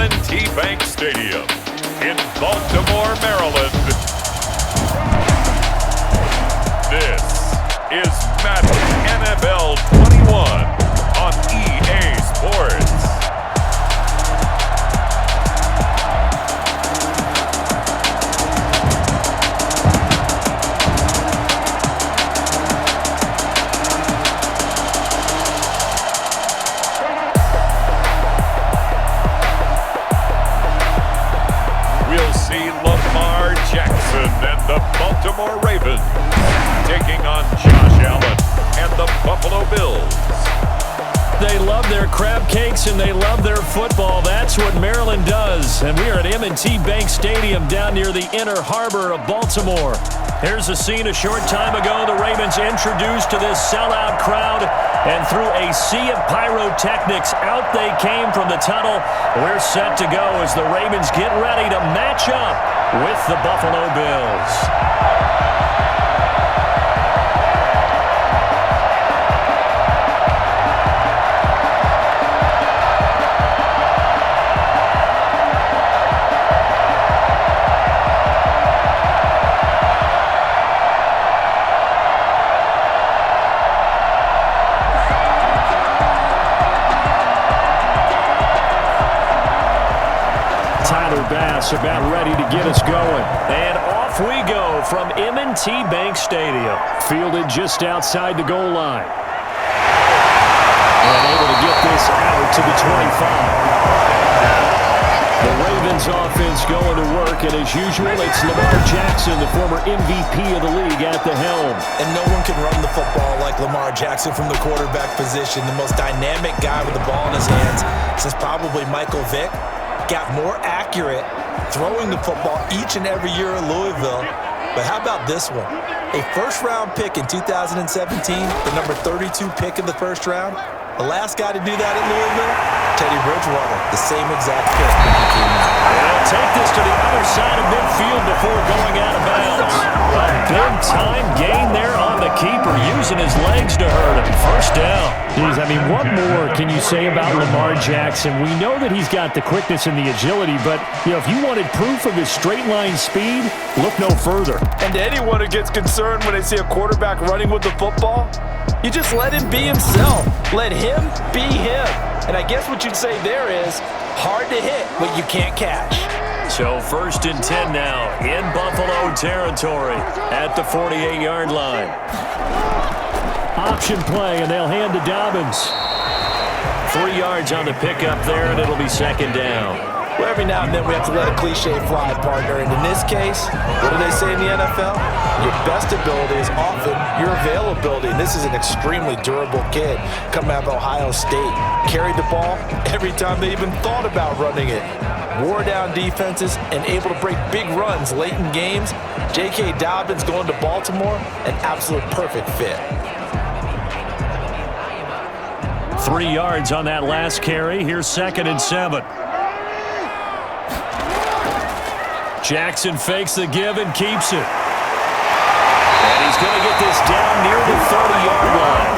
M&T Bank Stadium in Baltimore, Maryland. This is Madden NFL 21 on EA Sports. We'll see Lamar Jackson and the Baltimore Ravens taking on Josh Allen and the Buffalo Bills. They love their crab cakes and they love their football. That's what Maryland does. And we are at M&T Bank Stadium down near the Inner Harbor of Baltimore. Here's a scene a short time ago. The Ravens introduced to this sellout crowd, and through a sea of pyrotechnics, out they came from the tunnel. We're set to go as the Ravens get ready to match up with the Buffalo Bills. About ready to get us going. And off we go from M&T Bank Stadium. Fielded just outside the goal line. And able to get this out to the 25. The Ravens offense going to work, and as usual, it's Lamar Jackson, the former MVP of the league, at the helm. And no one can run the football like Lamar Jackson from the quarterback position. The most dynamic guy with the ball in his hands since probably Michael Vick. Got more accurate throwing the football each and every year in Louisville. But how about this one? A first-round pick in 2017, the number 32 pick in the first round. The last guy to do that in Louisville, Teddy Bridgewater, the same exact pick when he came out. They'll take this to the other side of midfield before going out of bounds. A big-time gain there on the keeper, using his legs to hurt him. First down. Geez, I mean, what more can you say about Lamar Jackson? We know that he's got the quickness and the agility, but, you know, if you wanted proof of his straight-line speed, look no further. And to anyone who gets concerned when they see a quarterback running with the football, you just let him be himself. Let him be him. And I guess what you'd say there is hard to hit what you can't catch. So 1st and 10 now in Buffalo territory at the 48-yard line. Option play, and they'll hand to Dobbins. 3 yards on the pickup there, and it'll be 2nd down. Well, every now and then we have to let a cliche fly, partner. And in this case, what do they say in the NFL? Your best ability is often your availability. And this is an extremely durable kid coming out of Ohio State. Carried the ball every time they even thought about running it. Wore down defenses and able to break big runs late in games. J.K. Dobbins going to Baltimore, an absolute perfect fit. 3 yards on that last carry. Here's 2nd and 7. Jackson fakes the give and keeps it. And he's going to get this down near the 30-yard line.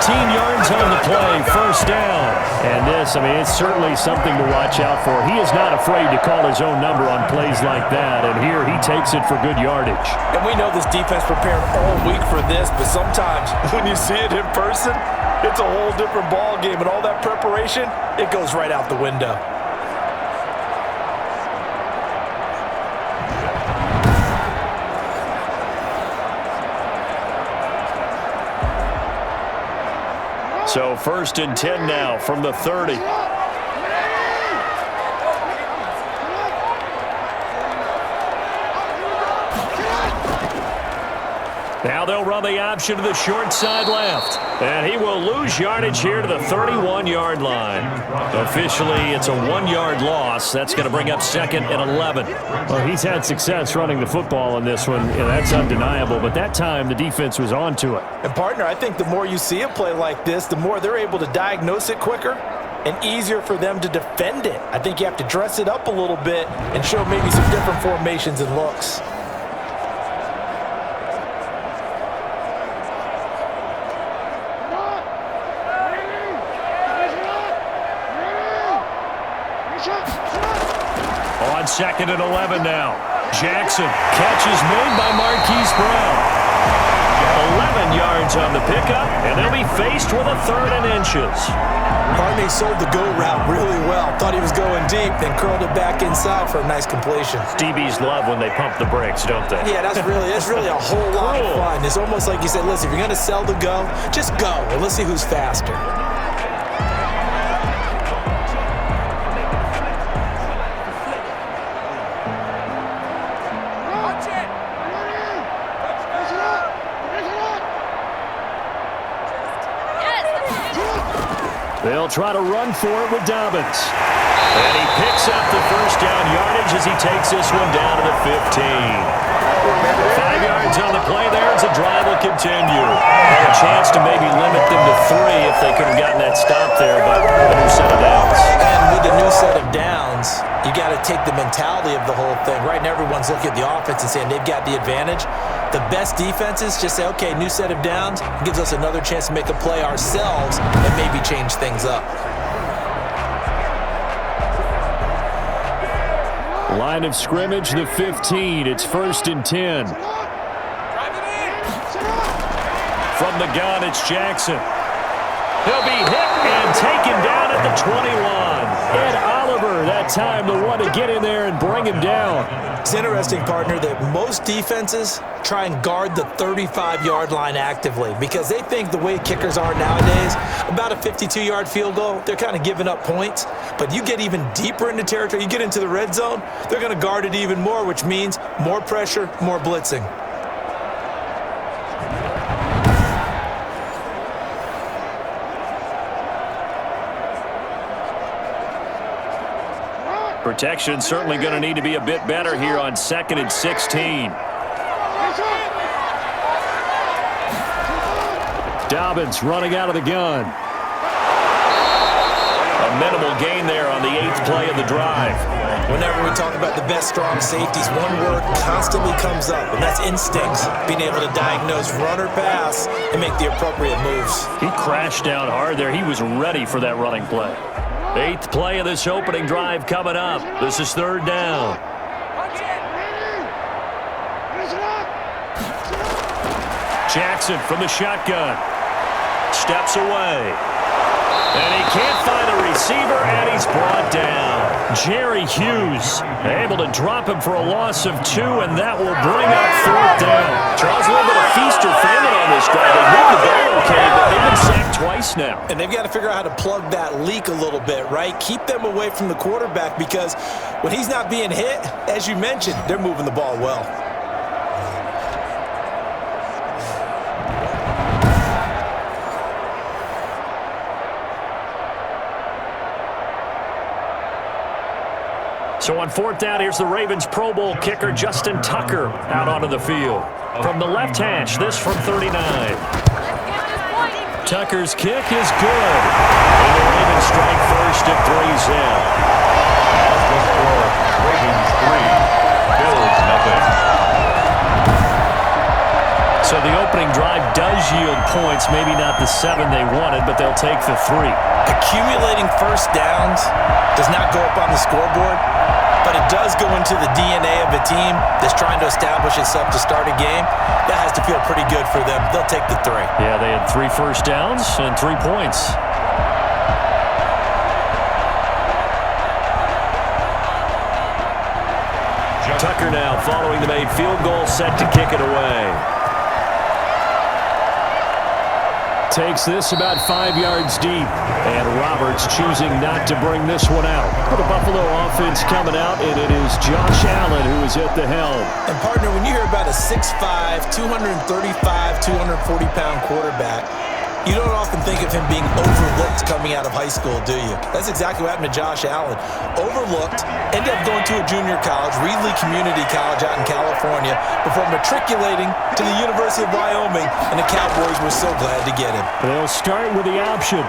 15 yards on the play, 1st down. And this, I mean, it's certainly something to watch out for. He is not afraid to call his own number on plays like that, and here he takes it for good yardage. And we know this defense prepared all week for this, but sometimes when you see it in person, it's a whole different ball game, and all that preparation, it goes right out the window. So 1st and 10 now from the 30. Now they'll run the option to the short side left. And he will lose yardage here to the 31-yard line. Officially, it's a 1-yard loss. That's going to bring up 2nd and 11. Well, he's had success running the football in this one. You know, that's undeniable. But that time, the defense was on to it. And, partner, I think the more you see a play like this, the more they're able to diagnose it quicker and easier for them to defend it. I think you have to dress it up a little bit and show maybe some different formations and looks. 2nd and 11 now. Jackson, catch is made by Marquise Brown. 11 yards on the pickup, and they'll be faced with a 3rd and inches. Barney sold the go route really well. Thought he was going deep, then curled it back inside for a nice completion. DBs love when they pump the brakes, don't they? Yeah, that's really a whole lot of fun. It's almost like you said, listen, if you're going to sell the go, just go, and let's see who's faster. They'll try to run for it with Dobbins. And he picks up the 1st down yardage as he takes this one down to the 15. 5 yards on the play there as the drive will continue. Had a chance to maybe limit them to 3 if they could have gotten that stop there, but a new set of downs. And with the new set of downs, you got to take the mentality of the whole thing. Right now, everyone's looking at the offense and saying they've got the advantage. The best defenses just say, okay, new set of downs. It gives us another chance to make a play ourselves and maybe change things up. Line of scrimmage, the 15. It's 1st and 10. From the gun, it's Jackson. He'll be hit and taken down at the 21. Ed Oliver, that time the one to get in there and bring him down. It's interesting, partner, that most defenses try and guard the 35-yard line actively because they think the way kickers are nowadays, about a 52-yard field goal, they're kind of giving up points. But you get even deeper into territory, you get into the red zone, they're going to guard it even more, which means more pressure, more blitzing. Protection certainly going to need to be a bit better here on 2nd and 16. Dobbins running out of the gun. A minimal gain there on the 8th play of the drive. Whenever we talk about the best strong safeties, one word constantly comes up, and that's instincts. Being able to diagnose run or pass and make the appropriate moves. He crashed down hard there. He was ready for that running play. 8th play of this opening drive coming up. This is 3rd down. Jackson from the shotgun. Steps away. And he can't find a receiver, and he's brought down. Jerry Hughes able to drop him for a loss of 2, and that will bring up 4th down. Charles, a little bit of feast or famine on this drive. They moved the ball okay, but they've been sacked twice now. And they've got to figure out how to plug that leak a little bit, right? Keep them away from the quarterback because when he's not being hit, as you mentioned, they're moving the ball well. So on 4th down, here's the Ravens Pro Bowl kicker Justin Tucker out onto the field. From the left hash, this from 39. Tucker's kick is good. And the Ravens strike first at 3's in. Ravens 3, Bills nothing. So the opening drive does yield points, maybe not the 7 they wanted, but they'll take the 3. Accumulating first downs does not go up on the scoreboard, but it does go into the DNA of a team that's trying to establish itself to start a game. That has to feel pretty good for them. They'll take the 3. Yeah, they had 3 first downs and 3 points. Tucker now following the made field goal, set to kick it away. takes this about 5 yards deep. And Roberts choosing not to bring this one out. For the Buffalo offense coming out, and it is Josh Allen who is at the helm. And partner, when you hear about a 6'5", 235, 240-pound quarterback, you don't often think of him being overlooked coming out of high school, do you? That's exactly what happened to Josh Allen. Overlooked, ended up going to a junior college, Reedley Community College out in California, before matriculating to the University of Wyoming, and the Cowboys were so glad to get him. They'll start with the option.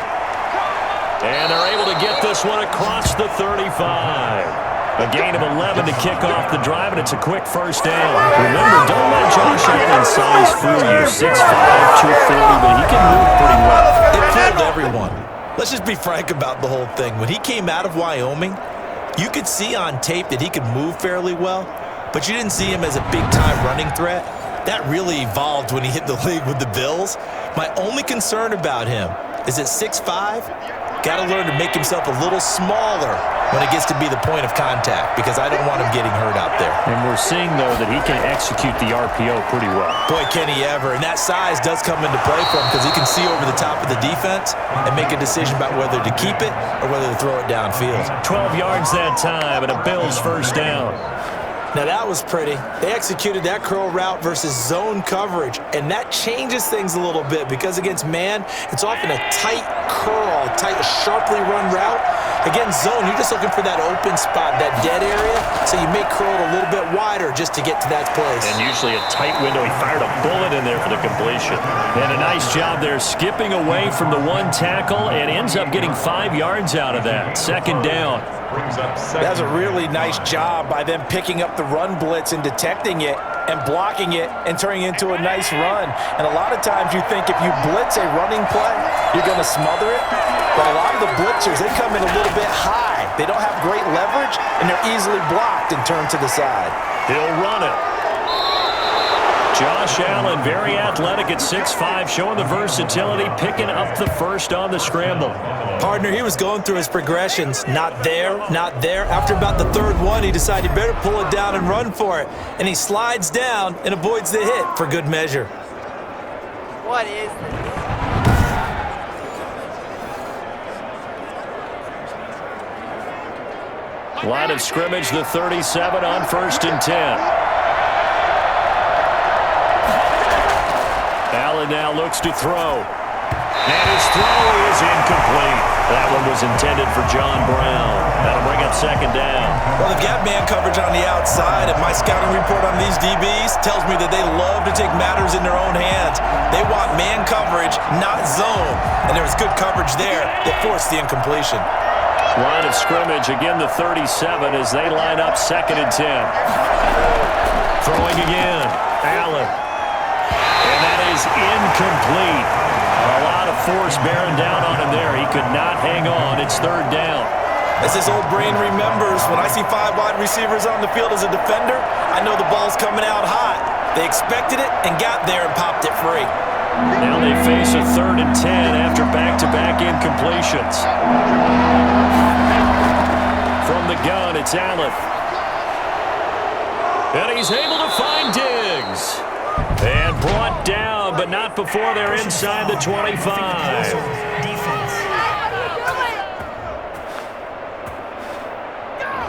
And they're able to get this one across the 35. A gain of 11 to kick off the drive, and it's a quick first down. Remember, don't let Josh Allen's size fool you. 6'5", 240, but he can move pretty well. It fooled everyone. Let's just be frank about the whole thing. When he came out of Wyoming, You could see on tape that he could move fairly well, but you didn't see him as a big-time running threat. That really evolved when he hit the league with the Bills. My only concern about him is at 6'5", got to learn to make himself a little smaller when it gets to be the point of contact, because I don't want him getting hurt out there. And we're seeing, though, that he can execute the RPO pretty well. Boy, can he ever. And that size does come into play for him because he can see over the top of the defense and make a decision about whether to keep it or whether to throw it downfield. 12 yards that time and a Bills first down. Now that was pretty. They executed that curl route versus zone coverage, and that changes things a little bit because against man, it's often a tight curl, a sharply run route. Against zone, you're just looking for that open spot, that dead area, so you may curl it a little bit wider just to get to that place. And usually a tight window. He fired a bullet in there for the completion. And a nice job there skipping away from the one tackle and ends up getting 5 yards out of that. Second down. That's a really nice job by them picking up the run blitz and detecting it and blocking it and turning it into a nice run. And a lot of times you think if you blitz a running play, you're going to smother it. But a lot of the blitzers, they come in a little bit high. They don't have great leverage, and they're easily blocked and turned to the side. He'll run it. Josh Allen, very athletic at 6'5", showing the versatility, picking up the first on the scramble. Partner, he was going through his progressions. Not there, not there. After about the third one, he decided he better pull it down and run for it. And he slides down and avoids the hit for good measure. What is this? Line of scrimmage, the 37 on 1st and 10. Allen now looks to throw. And his throw is incomplete. That one was intended for John Brown. That'll bring up second down. Well, they've got man coverage on the outside, and my scouting report on these DBs tells me that they love to take matters in their own hands. They want man coverage, not zone. And there was good coverage there that forced the incompletion. Line of scrimmage, again the 37 as they line up 2nd and 10. Throwing again, Allen. And that is incomplete. A lot of force bearing down on him there. He could not hang on. It's 3rd down. As his old brain remembers, when I see 5 wide receivers on the field as a defender, I know the ball's coming out hot. They expected it and got there and popped it free. Now they face a 3rd and 10 after back-to-back incompletions. From the gun, it's Allen. And he's able to find Diggs. And brought down, but not before they're inside the 25.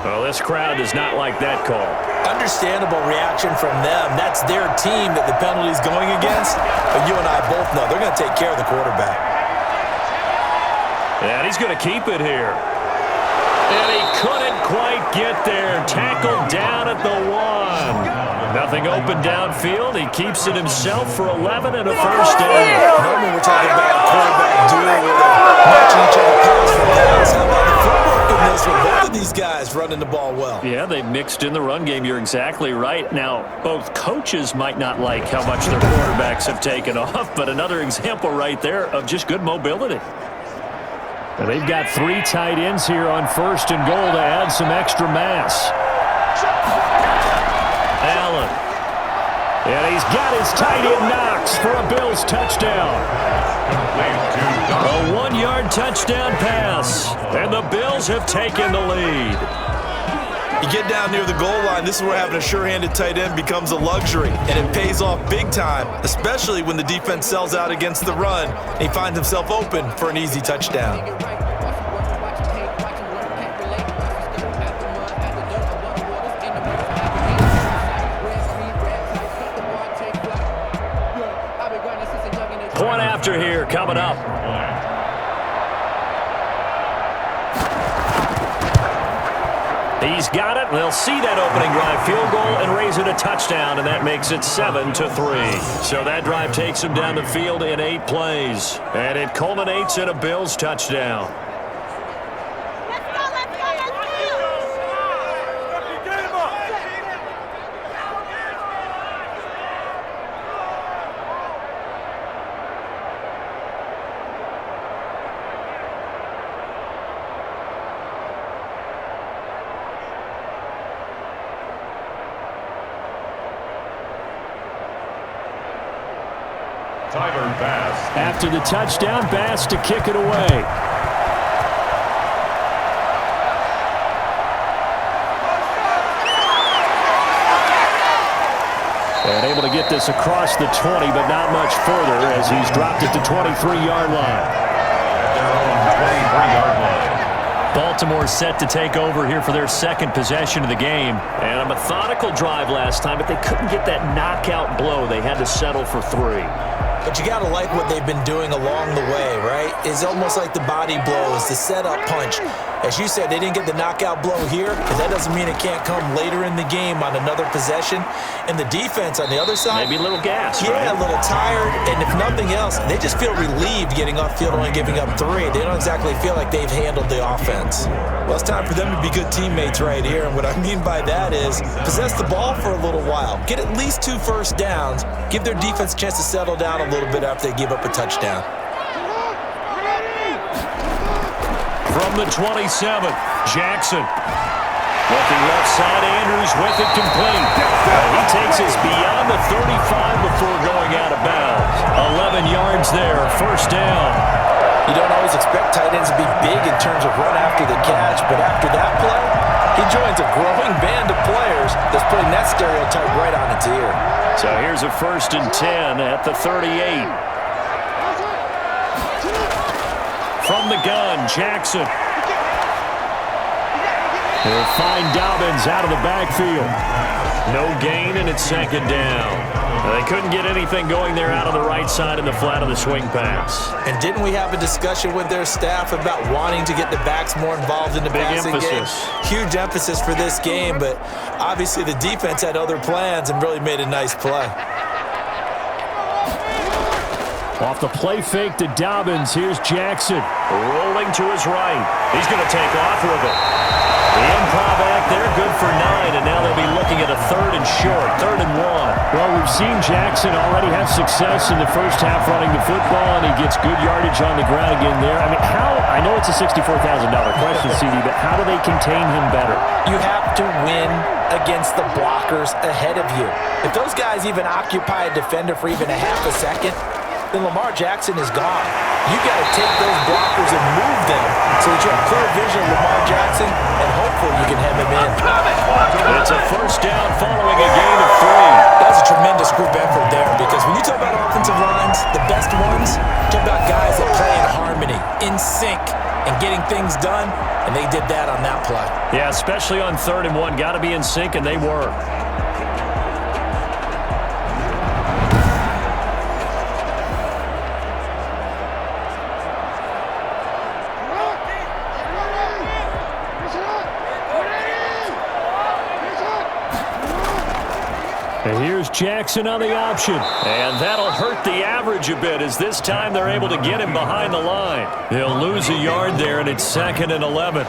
Well, this crowd does not like that call. Understandable reaction from them. That's their team that the penalty's going against. But you and I both know they're going to take care of the quarterback. And he's going to keep it here. And he couldn't quite get there. Tackled down at the 1. Nothing open downfield. He keeps it himself for 11 and a first down. Normally we're talking about a quarterback duel where they're matching each other pass for pass. How about the footwork in this one? Both of these guys running the ball well. Yeah, they mixed in the run game. You're exactly right. Now, both coaches might not like how much their quarterbacks have taken off, but another example right there of just good mobility. And they've got 3 tight ends here on 1st and goal to add some extra mass. Allen. And he's got his tight end Knox for a Bills touchdown. A 1-yard touchdown pass. And the Bills have taken the lead. You get down near the goal line, this is where having a sure-handed tight end becomes a luxury, and it pays off big time, especially when the defense sells out against the run, and he finds himself open for an easy touchdown. Point after here coming up. He's got it. They'll see that opening drive field goal and raise it a touchdown, and that makes it 7-3. So that drive takes him down the field in 8 plays, and it culminates in a Bills touchdown. Tyler Bass. After the touchdown, Bass to kick it away. And able to get this across the 20, but not much further as he's dropped it to 23-yard line. At their own 23-yard line. Baltimore set to take over here for their second possession of the game. And a methodical drive last time, but they couldn't get that knockout blow. They had to settle for 3. But you got to like what they've been doing along the way, right? It's almost like the body blows, the setup punch. As you said, they didn't get the knockout blow here, but that doesn't mean it can't come later in the game on another possession. And the defense on the other side, maybe a little gas, yeah, right? a little tired. And if nothing else, they just feel relieved getting off field and giving up 3. They don't exactly feel like they've handled the offense. Well, it's time for them to be good teammates right here. And what I mean by that is possess the ball for a little while, get at least 2 first downs, give their defense a chance to settle down a little bit after they give up a touchdown. From the 27, Jackson. Looking left side, Andrews with it complete. He takes us beyond the 35 before going out of bounds. 11 yards there, first down. You don't always expect tight ends to be big in terms of run after the catch, but after that play, he joins a growing band of players that's putting that stereotype right on its ear. So here's a 1st and 10 at the 38. From the gun, Jackson. He'll find Dobbins out of the backfield. No gain, and it's 2nd down. They couldn't get anything going there out on the right side in the flat of the swing pass. And didn't we have a discussion with their staff about wanting to get the backs more involved in the passing game? Huge emphasis for this game, but obviously the defense had other plans and really made a nice play. Off the play fake to Dobbins, here's Jackson. Rolling to his right. He's going to take off with it. The improv act there, good for 9, and now they'll be looking at a 3rd and short, 3rd and 1. Well, we've seen Jackson already have success in the first half running the football, and he gets good yardage on the ground again there. I mean, I know it's a $64,000 question, CD, but how do they contain him better? You have to win against the blockers ahead of you. If those guys even occupy a defender for even a half a second, then Lamar Jackson is gone. You got to take those blockers and move them so that you have clear vision of Lamar Jackson, and hopefully you can hem him in. It's a 1st down following a gain of 3. That's a tremendous group effort there, because when you talk about offensive lines, the best ones, talk about guys that play in harmony, in sync, and getting things done, and they did that on that play. Yeah, especially on 3rd and 1. Got to be in sync, and they were. And here's Jackson on the option. And that'll hurt the average a bit, as this time they're able to get him behind the line. He'll lose a yard there, and it's 2nd and 11.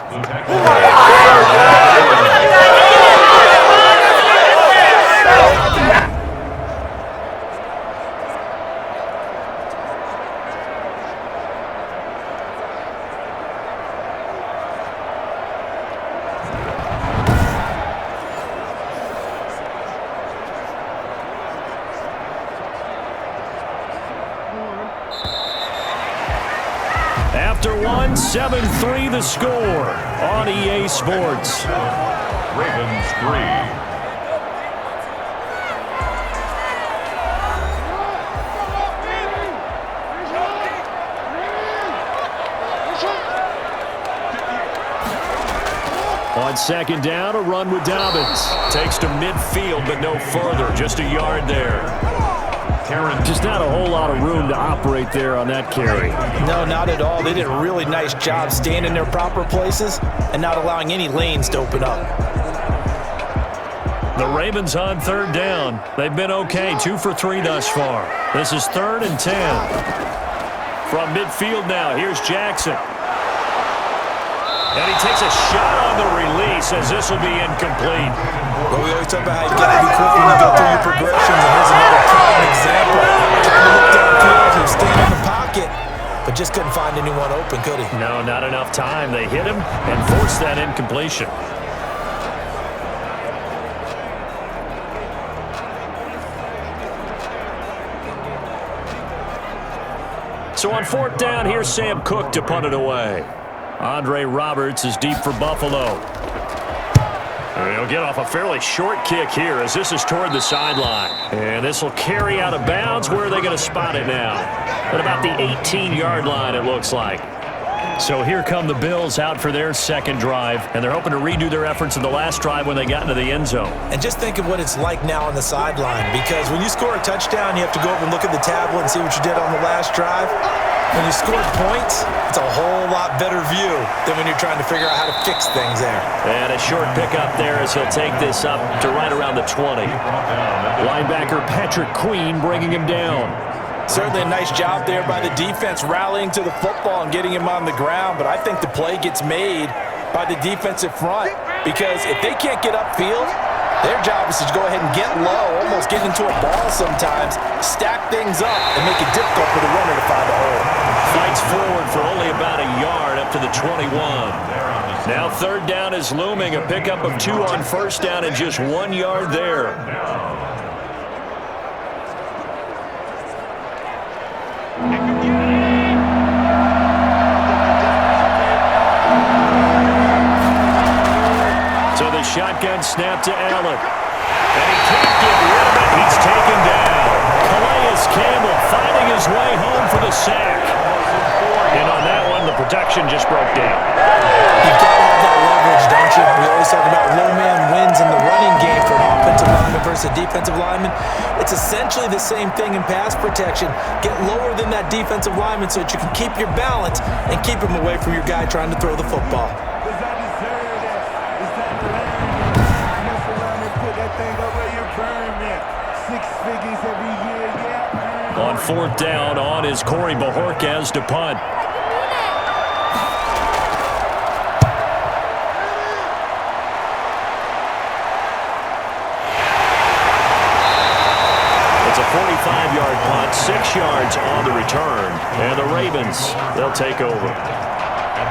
After 7-3 the score on EA Sports. Ravens 3. On 2nd down, a run with Dobbins. Takes to midfield, but no further. Just a yard there. Just not a whole lot of room to operate there on that carry. No, not at all. They did a really nice job staying in their proper places and not allowing any lanes to open up. The Ravens on 3rd down. They've been okay, 2 for 3 thus far. This is 3rd and 10. From midfield now, here's Jackson. And he takes a shot on the release, as this will be incomplete. Well, we always talk about how you got to be quick when you go through your progressions, and here's another prime example. Trying to look downfield, he was staying in the pocket, but just couldn't find anyone open, could he? No, not enough time. They hit him and forced that incompletion. So on 4th down, here's Sam Cook to punt it away. Andre Roberts is deep for Buffalo. He'll get off a fairly short kick here as this is toward the sideline. And this will carry out of bounds. Where are they going to spot it now? At about the 18-yard line, it looks like. So here come the Bills out for their second drive, and they're hoping to redo their efforts in the last drive when they got into the end zone. And just think of what it's like now on the sideline, because when you score a touchdown, you have to go over and look at the tablet and see what you did on the last drive. When you scored points, it's a whole lot better view than when you're trying to figure out how to fix things there. And a short pickup there as he'll take this up to right around the 20. Linebacker Patrick Queen bringing him down. Certainly a nice job there by the defense rallying to the football and getting him on the ground, but I think the play gets made by the defensive front, because if they can't get upfield, their job is to go ahead and get low, almost get into a ball sometimes, stack things up, and make it difficult for the runner to find a hole. Fights forward for only about a yard up to the 21. Now 3rd down is looming, a pickup of 2 on 1st down and just 1 yard there. So the shotgun snap to Allen. And he can't get rid of it. He's taken down. Calais Campbell finding his way home for the sack. And on that one, the protection just broke down. You've got to have that leverage, don't you? We always talk about low man wins in the running game for an offensive lineman versus a defensive lineman. It's essentially the same thing in pass protection. Get lower than that defensive lineman so that you can keep your balance and keep him away from your guy trying to throw the football. On 4th down, on is Corey Bojorquez to punt. It's a 45-yard punt, 6 yards on the return. And the Ravens, they'll take over.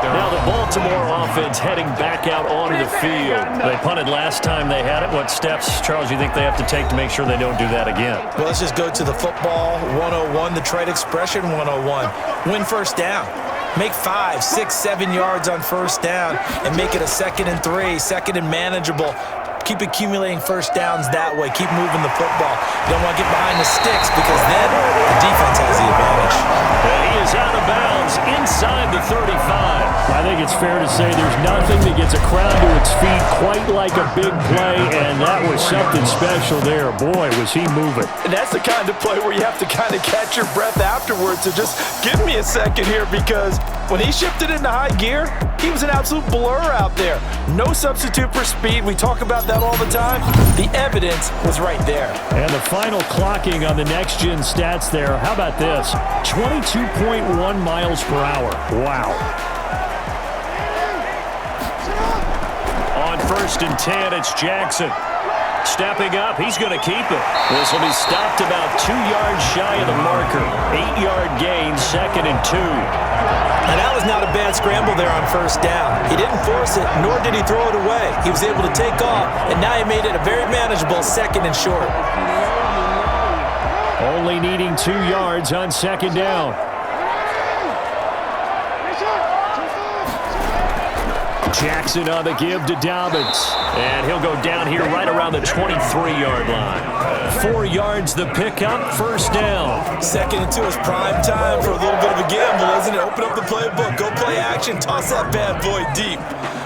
Now the Baltimore offense heading back out onto the field. They punted last time they had it. What steps, Charles, you think they have to take to make sure they don't do that again? Well, let's just go to the football 101, the trade expression 101. Win 1st down. Make 5, 6, 7 yards on 1st down and make it a 2nd and 3, 2nd and manageable. Keep accumulating 1st downs that way. Keep moving the football. You don't want to get behind the sticks because then the defense has the advantage. And he is out of bounds inside the 35. I think it's fair to say there's nothing that gets a crowd to its feet quite like a big play, and that was something special there. Boy, was he moving. And that's the kind of play where you have to kind of catch your breath afterwards to just give me a second here, because when he shifted into high gear, he was an absolute blur out there. No substitute for speed. We talk about that all the time. The evidence was right there. And the final clocking on the next-gen stats there. How about this? 22.1 miles per hour. Wow. On 1st and 10, it's Jackson. Stepping up, he's going to keep it. This will be stopped about 2 yards shy of the marker. 8-yard gain, 2nd and 2. And that was not a bad scramble there on 1st down. He didn't force it, nor did he throw it away. He was able to take off, and now he made it a very manageable 2nd and short. Only needing 2 yards on 2nd down. Jackson on the give to Dobbins. And he'll go down here right around the 23-yard line. 4 yards the pickup, 1st down. 2nd and 2 is prime time for a little bit of a gamble, isn't it? Open up the playbook, go play action, toss that bad boy deep.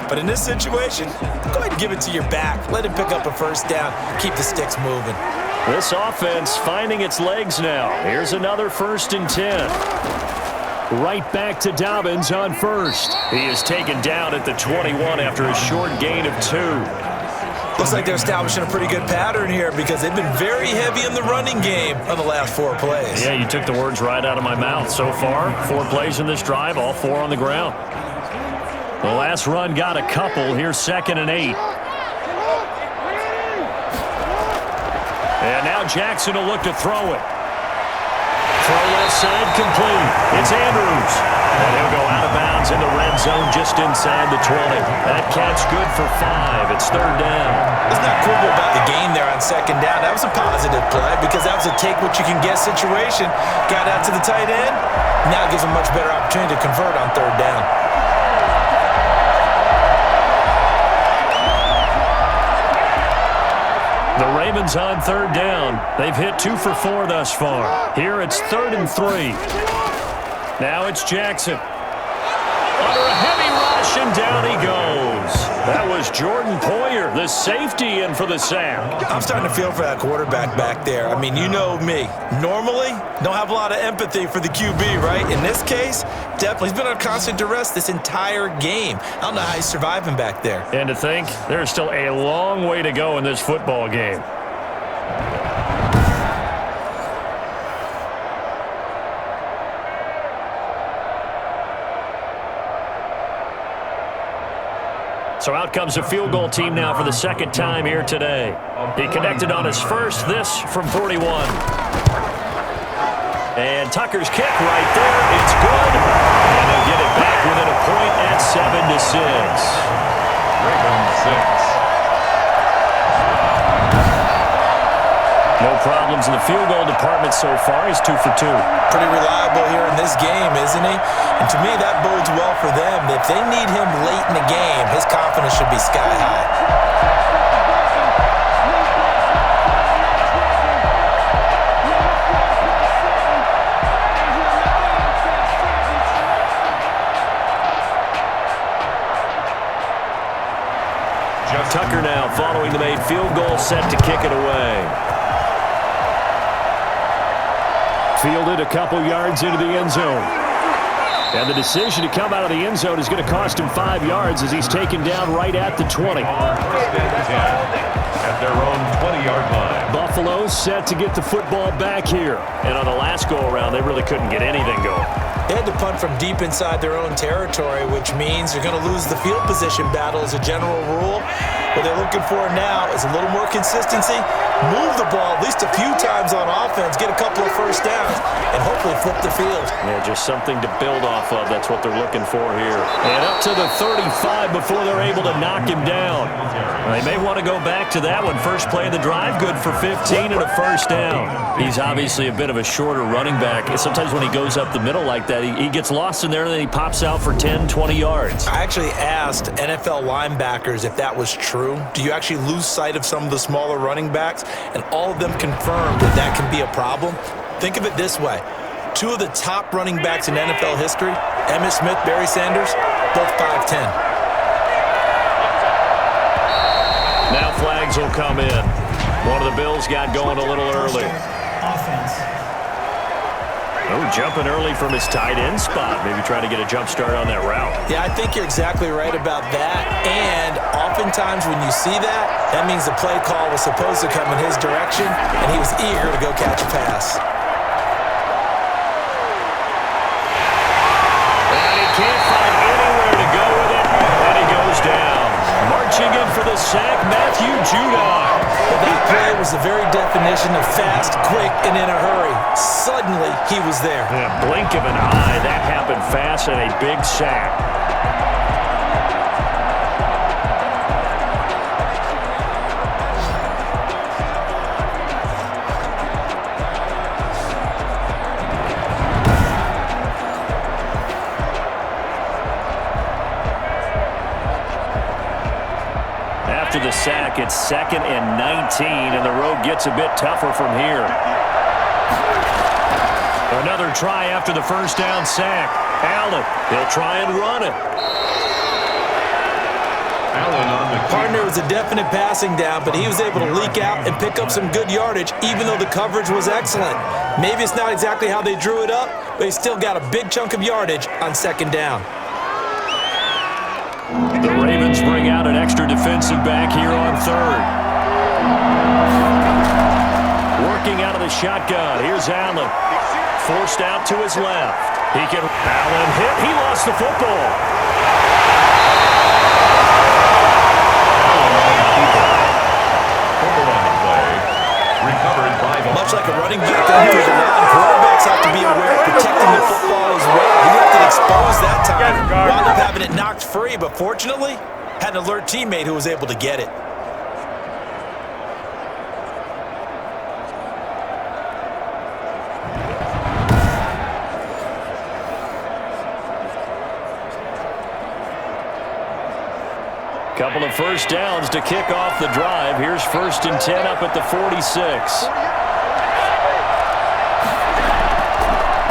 But in this situation, go ahead and give it to your back. Let him pick up a 1st down, keep the sticks moving. This offense finding its legs now. Here's another 1st and 10. Right back to Dobbins on 1st. He is taken down at the 21 after a short gain of 2. Looks like they're establishing a pretty good pattern here because they've been very heavy in the running game on the last 4 plays. Yeah, you took the words right out of my mouth. So far, 4 plays in this drive, all 4 on the ground. The last run got a couple. Here's 2nd and 8. And now Jackson will look to throw it. Throw left side complete. It's Andrews. And he'll go out of bounds in the red zone just inside the 20. That catch good for 5. It's 3rd down. Let's not quibble about the gain there on 2nd down. That was a positive play because that was a take what you can get situation. Got out to the tight end. Now gives them much better opportunity to convert on third down. The Ravens on third down. They've hit 2 for 4 thus far. Here it's 3rd and 3. Now it's Jackson. Under a heavy rush, and down he goes. That was Jordan Poyer, the safety, in for the sack. I'm starting to feel for that quarterback back there. I mean, you know me. Normally, don't have a lot of empathy for the QB, right? In this case, definitely. He's been on constant duress this entire game. I don't know how he's surviving back there. And to think, there's still a long way to go in this football game. So out comes a field goal team now for the second time here today. He connected on his first, this from 41. And Tucker's kick right there. It's good. And they'll get it back within a point at 7-6. Ravens 6. No problems in the field goal department so far. He's 2 for 2. Pretty reliable here in this game, isn't he? And to me, that bodes well for them. If they need him late in the game, his confidence should be sky high. Tucker now following the made field goal, set to kick it away. Fielded a couple yards into the end zone. And the decision to come out of the end zone is going to cost him 5 yards as he's taken down right at the 20. At their own 20-yard line. Buffalo set to get the football back here. And on the last go-around, they really couldn't get anything going. They had to punt from deep inside their own territory, which means you're going to lose the field position battle as a general rule. What they're looking for now is a little more consistency, move the ball at least a few times on offense, get a couple of first downs, and hopefully flip the field. Yeah, just something to build off of. That's what they're looking for here. And up to the 35 before they're able to knock him down. They may want to go back to that one. First play of the drive, good for 15 and a first down. He's obviously a bit of a shorter running back. Sometimes when he goes up the middle like that, he gets lost in there and then he pops out for 10, 20 yards. I actually asked NFL linebackers if that was true. Do you actually lose sight of some of the smaller running backs? And all of them confirmed that that can be a problem. Think of it this way. 2 of the top running backs in NFL history, Emmitt Smith, Barry Sanders, both 5'10". Now flags will come in. One of the Bills got going a little early. Oh, jumping early from his tight end spot. Maybe trying to get a jump start on that route. Yeah, I think you're exactly right about that. And oftentimes when you see that, that means the play call was supposed to come in his direction, and he was eager to go catch a pass. And he can't find anywhere to go with it, and he goes down. Marching in for the sack, Matthew Judon. That play was the very definition of fast, quick, and in a hurry. Suddenly, he was there. In a blink of an eye, that happened fast and a big sack. After the sack, it's 2nd and 19, and the road gets a bit tougher from here. Another try after the first down sack. Allen, he'll try and run it. Allen on the Partner was a definite passing down, but he was able to leak out and pick up some good yardage, even though the coverage was excellent. Maybe it's not exactly how they drew it up, but he still got a big chunk of yardage on 2nd down. The Ravens bring out an extra defensive back here on 3rd. Working out of the shotgun. Here's Allen. Forced out to his left. Allen hit. He lost the football. recovered by the... Much like a running back going through the line, quarterbacks have to be aware of protecting the football as well. He left it exposed that time. Wound up having it knocked free, but fortunately, had an alert teammate who was able to get it. Couple of first downs to kick off the drive. Here's 1st and 10 up at the 46.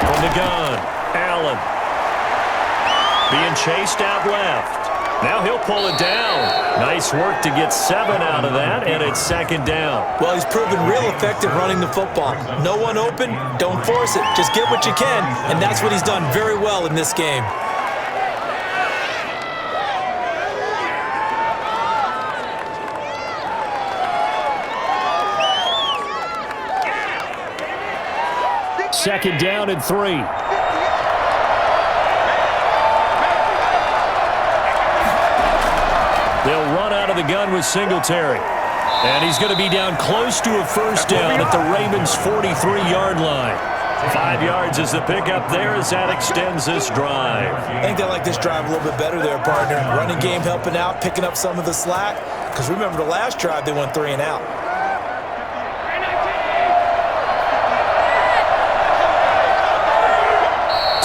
From the gun, Allen. Being chased out left. Now he'll pull it down. Nice work to get 7 out of that, and it's 2nd down. Well, he's proven real effective running the football. No one open, don't force it. Just get what you can, and that's what he's done very well in this game. Second down and 3. They'll run out of the gun with Singletary. And he's going to be down close to a 1st down at the Ravens' 43-yard line. 5 yards is the pickup there as that extends this drive. I think they like this drive a little bit better there, partner. Running game helping out, picking up some of the slack. Because remember the last drive, they went 3 and out.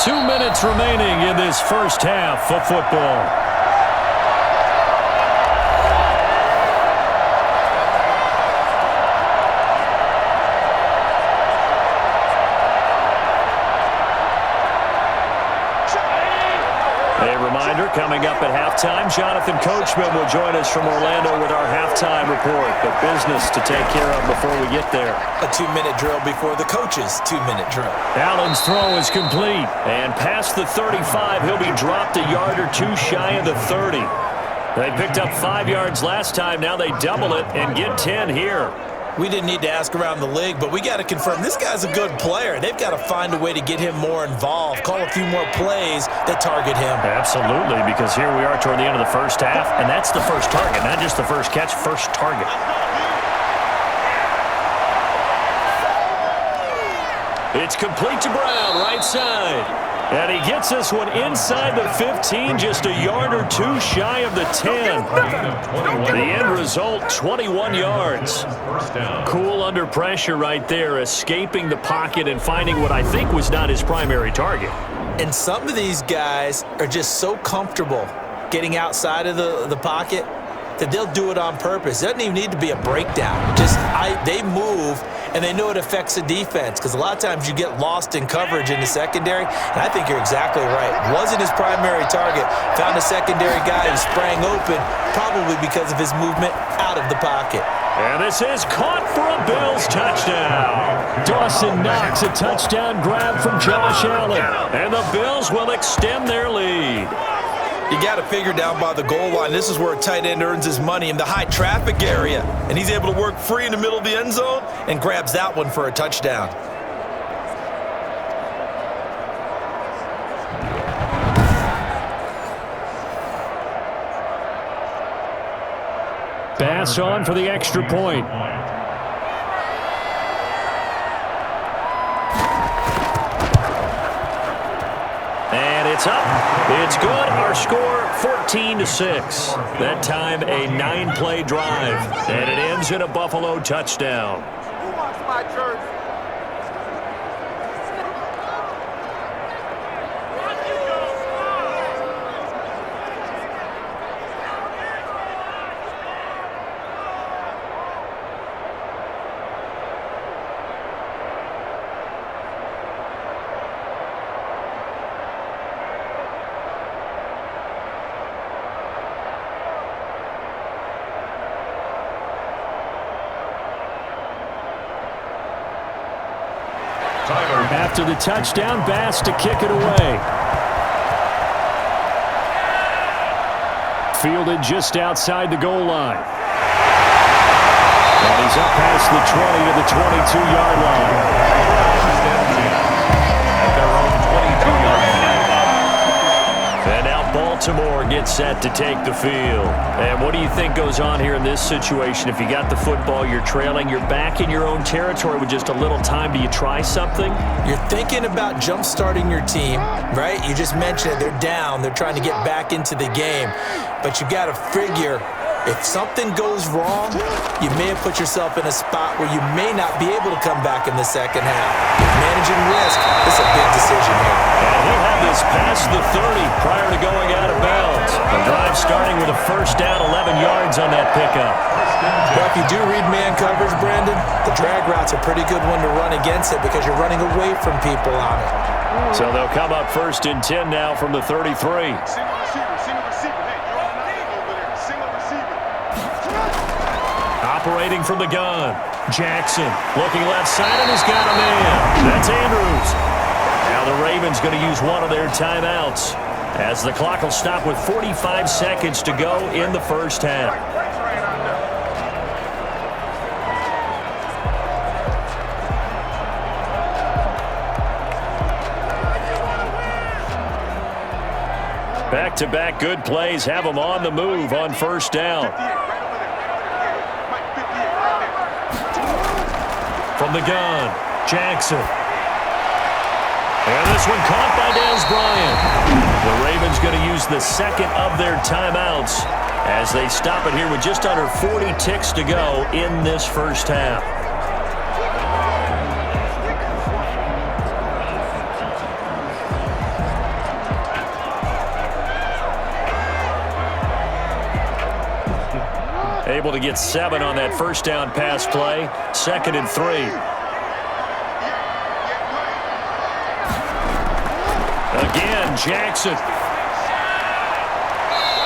Two minutes remaining in this first half of football. Coming up at halftime, Jonathan Coachman will join us from Orlando with our halftime report. But business to take care of before we get there. A 2-minute drill before the coach's 2-minute drill. Allen's throw is complete. And past the 35, he'll be dropped a yard or 2 shy of the 30. They picked up 5 yards last time. Now they double it and get 10 here. We didn't need to ask around the league, but we got to confirm this guy's a good player. They've got to find a way to get him more involved, call a few more plays that target him. Absolutely, because here we are toward the end of the first half, and that's the first target, not just the first catch, first target. It's complete to Brown, right side. And he gets this one inside the 15, just a yard or 2 shy of the 10. The end result, 21 yards. Cool under pressure right there, escaping the pocket and finding what I think was not his primary target. And some of these guys are just so comfortable getting outside of the pocket that they'll do it on purpose. It doesn't even need to be a breakdown. They move, and they know it affects the defense because a lot of times you get lost in coverage in the secondary, and I think you're exactly right. Wasn't his primary target. Found a secondary guy who sprang open, probably because of his movement out of the pocket. And this is caught for a Bills touchdown. Dawson Knox, a touchdown grab from Josh Allen. And the Bills will extend their lead. You got to figure down by the goal line. This is where a tight end earns his money in the high traffic area. And he's able to work free in the middle of the end zone and grabs that one for a touchdown. Pass on for the extra point. And it's up. It's good. Our score, 14-6. That time, a 9-play drive. And it ends in a Buffalo touchdown. Who wants my jersey? After the touchdown, Bass to kick it away. Fielded just outside the goal line. And he's up past the 20 to the 22-yard line. At their own 22-yard line. And now Baltimore gets set to take the field. And what do you think goes on here in this situation? If you got the football, you're trailing, you're back in your own territory with just a little time. Do you try something? You're thinking about jump-starting your team, right? You just mentioned it. They're down. They're trying to get back into the game. But you got to figure, if something goes wrong, you may have put yourself in a spot where you may not be able to come back in the second half. Managing risk is a big decision here. And he'll have this past the 30 prior to going out of bounds. The drive up starting with a first down, 11 yards on that pickup. Well, if you do read man coverage, Brandon, the drag route's a pretty good one to run against it because you're running away from people on it. So they'll come up first and 10 now from the 33. Operating from the gun. Jackson looking left side and has got a man. That's Andrews. Now the Ravens going to use one of their timeouts as the clock will stop with 45 seconds to go in the first half. Back-to-back good plays have them on the move on first down. From the gun, Jackson. And this one caught by Dez Bryant. The Ravens going to use the second of their timeouts as they stop it here with just under 40 ticks to go in this first half. Able to get 7 on that first down pass play. 2nd and 3. Again, Jackson.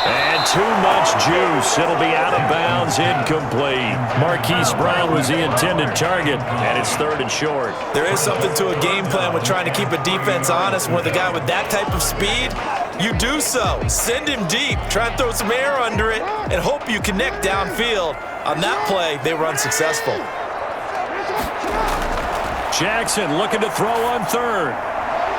And too much juice. It'll be out of bounds, incomplete. Marquise Brown was the intended target, and it's 3rd and short. There is something to a game plan with trying to keep a defense honest. With a guy with that type of speed, you do so. Send him deep. Try and throw some air under it and hope you connect downfield. On that play, they were unsuccessful. Jackson looking to throw on 3rd.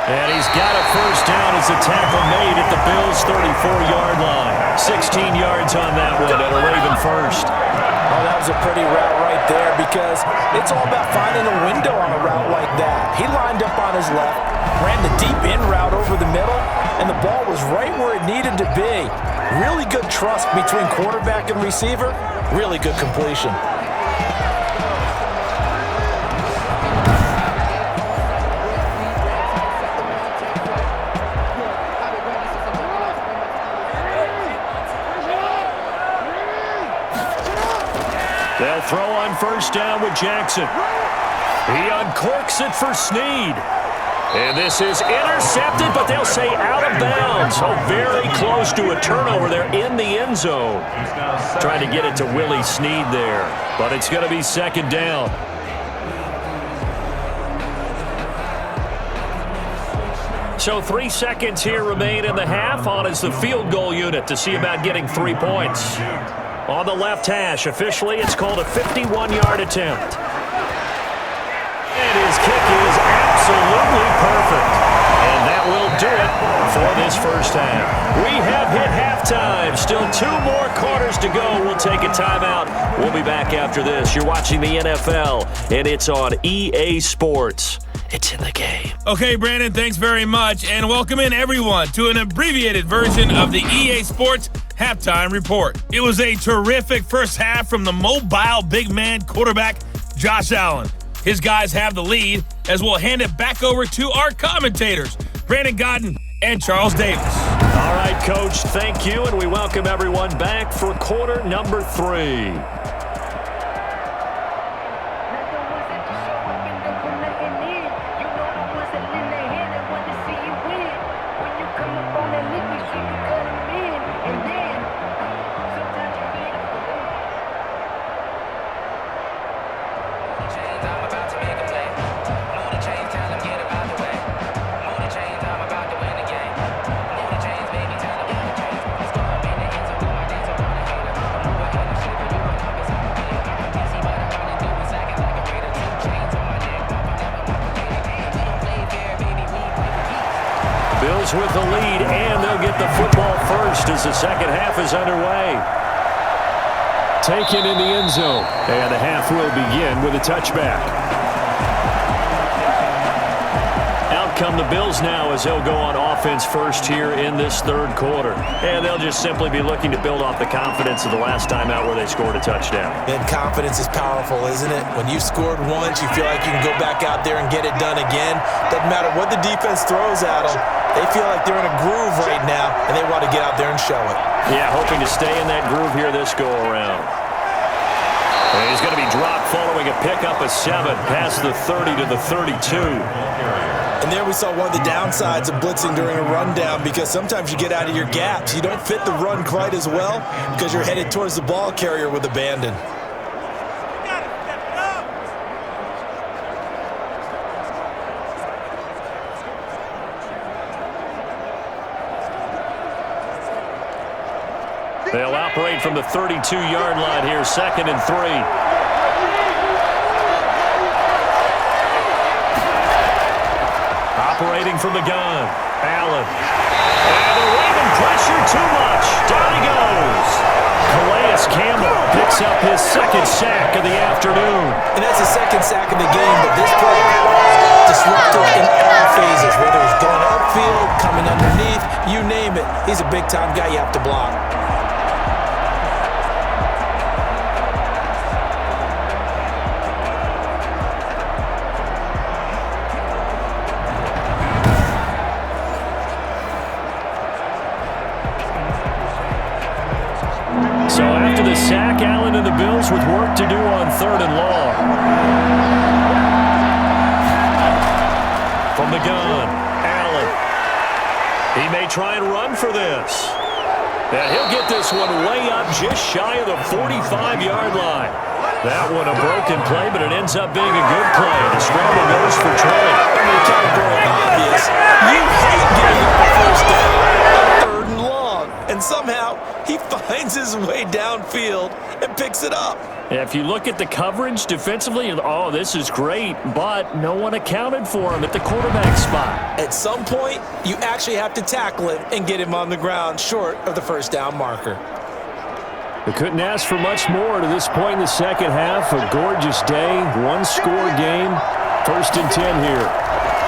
And he's got a first down as the tackle made at the Bills' 34-yard line. 16 yards on that one at a Raven first. Oh, that was a pretty route right there because it's all about finding a window on a route like that. He lined up on his left, ran the deep in route over the middle, and the ball was right where it needed to be. Really good trust between quarterback and receiver. Really good completion. They'll throw on first down with Jackson. He uncorks it for Snead. And this is intercepted, but they'll say out of bounds. So very close to a turnover there in the end zone. Trying to get it to Willie Snead there, but it's going to be 2nd down. So 3 seconds here remain in the half. On is the field goal unit to see about getting 3 points. On the left hash, officially it's called a 51-yard attempt. And his kick is absolutely perfect. And that will do it for this first half. We have hit halftime. Still 2 more quarters to go. We'll take a timeout. We'll be back after this. You're watching the NFL, and it's on EA Sports. It's in the game. Okay, Brandon, thanks very much. And welcome in, everyone, to an abbreviated version of the EA Sports Halftime Report. It was a terrific first half from the mobile big man quarterback, Josh Allen. His guys have the lead as we'll hand it back over to our commentators, Brandon Godden and Charles Davis. All right, Coach, thank you, and we welcome everyone back for quarter number 3. With the lead, and they'll get the football first as the second half is underway. Taken in the end zone, and the half will begin with a touchback. Out come the Bills now as they'll go on offense first here in this 3rd quarter. And they'll just simply be looking to build off the confidence of the last time out where they scored a touchdown. And confidence is powerful, isn't it? When you scored once, you feel like you can go back out there and get it done again. Doesn't matter what the defense throws at them. They feel like they're in a groove right now. and they want to get out there and show it. Yeah, hoping to stay in that groove here this go-around. And he's going to be dropped following a pickup of 7 past the 30 to the 32. And there we saw one of the downsides of blitzing during a rundown, because sometimes you get out of your gaps. You don't fit the run quite as well because you're headed towards the ball carrier with abandon. They'll operate from the 32-yard line here, 2nd and 3. Operating from the gun, Allen. And the Raven pressure too much. Down he goes. Calais Campbell picks up his 2nd sack of the afternoon. And that's the 2nd sack of the game, but this play disruptive in all phases, whether it's going upfield, coming underneath, you name it. He's a big-time guy you have to block. So after the sack, Allen and the Bills with work to do on 3rd and long. From the gun, Allen. He may try and run for this. And he'll get this one way up just shy of the 45-yard line. That one a broken play, but it ends up being a good play. The scramble goes for Trey. I mean, category obvious. You hate getting up a first down. 3rd and long. And somehow he finds his way downfield and picks it up. If you look at the coverage defensively, oh, this is great, but no one accounted for him at the quarterback spot. At some point, you actually have to tackle him and get him on the ground short of the first down marker. We couldn't ask for much more to this point in the second half. A gorgeous day, one-score game, 1st and 10 here.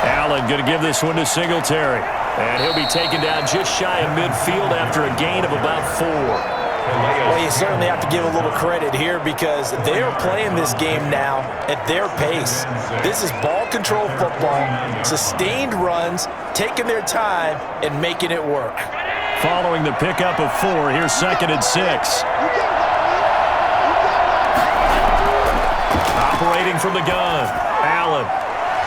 Allen going to give this one to Singletary. And he'll be taken down just shy of midfield after a gain of about 4. Well, you certainly have to give a little credit here because they're playing this game now at their pace. This is ball control football, sustained runs, taking their time and making it work. Following the pickup of 4, here's 2nd and 6. Operating from the gun, Allen.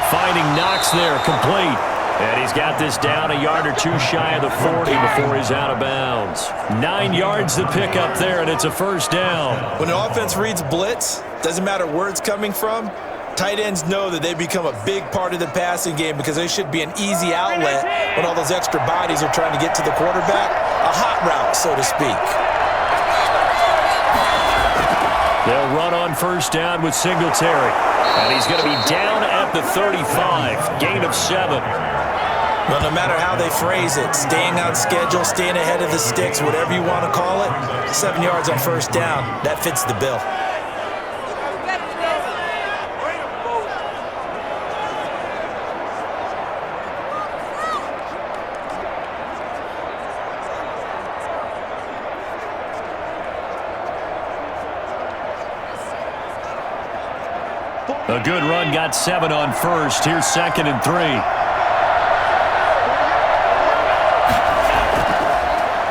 Finding Knox there, complete. And he's got this down a yard or 2 shy of the 40 before he's out of bounds. 9 yards to pick up there, and it's a 1st down. When an offense reads blitz, doesn't matter where it's coming from, tight ends know that they become a big part of the passing game because they should be an easy outlet when all those extra bodies are trying to get to the quarterback. A hot route, so to speak. They'll run on 1st down with Singletary. And he's going to be down at the 35, gain of 7. Well, no matter how they phrase it, staying on schedule, staying ahead of the sticks, whatever you want to call it, 7 yards on 1st down, that fits the bill. A good run got 7 on 1st. Here's 2nd and 3.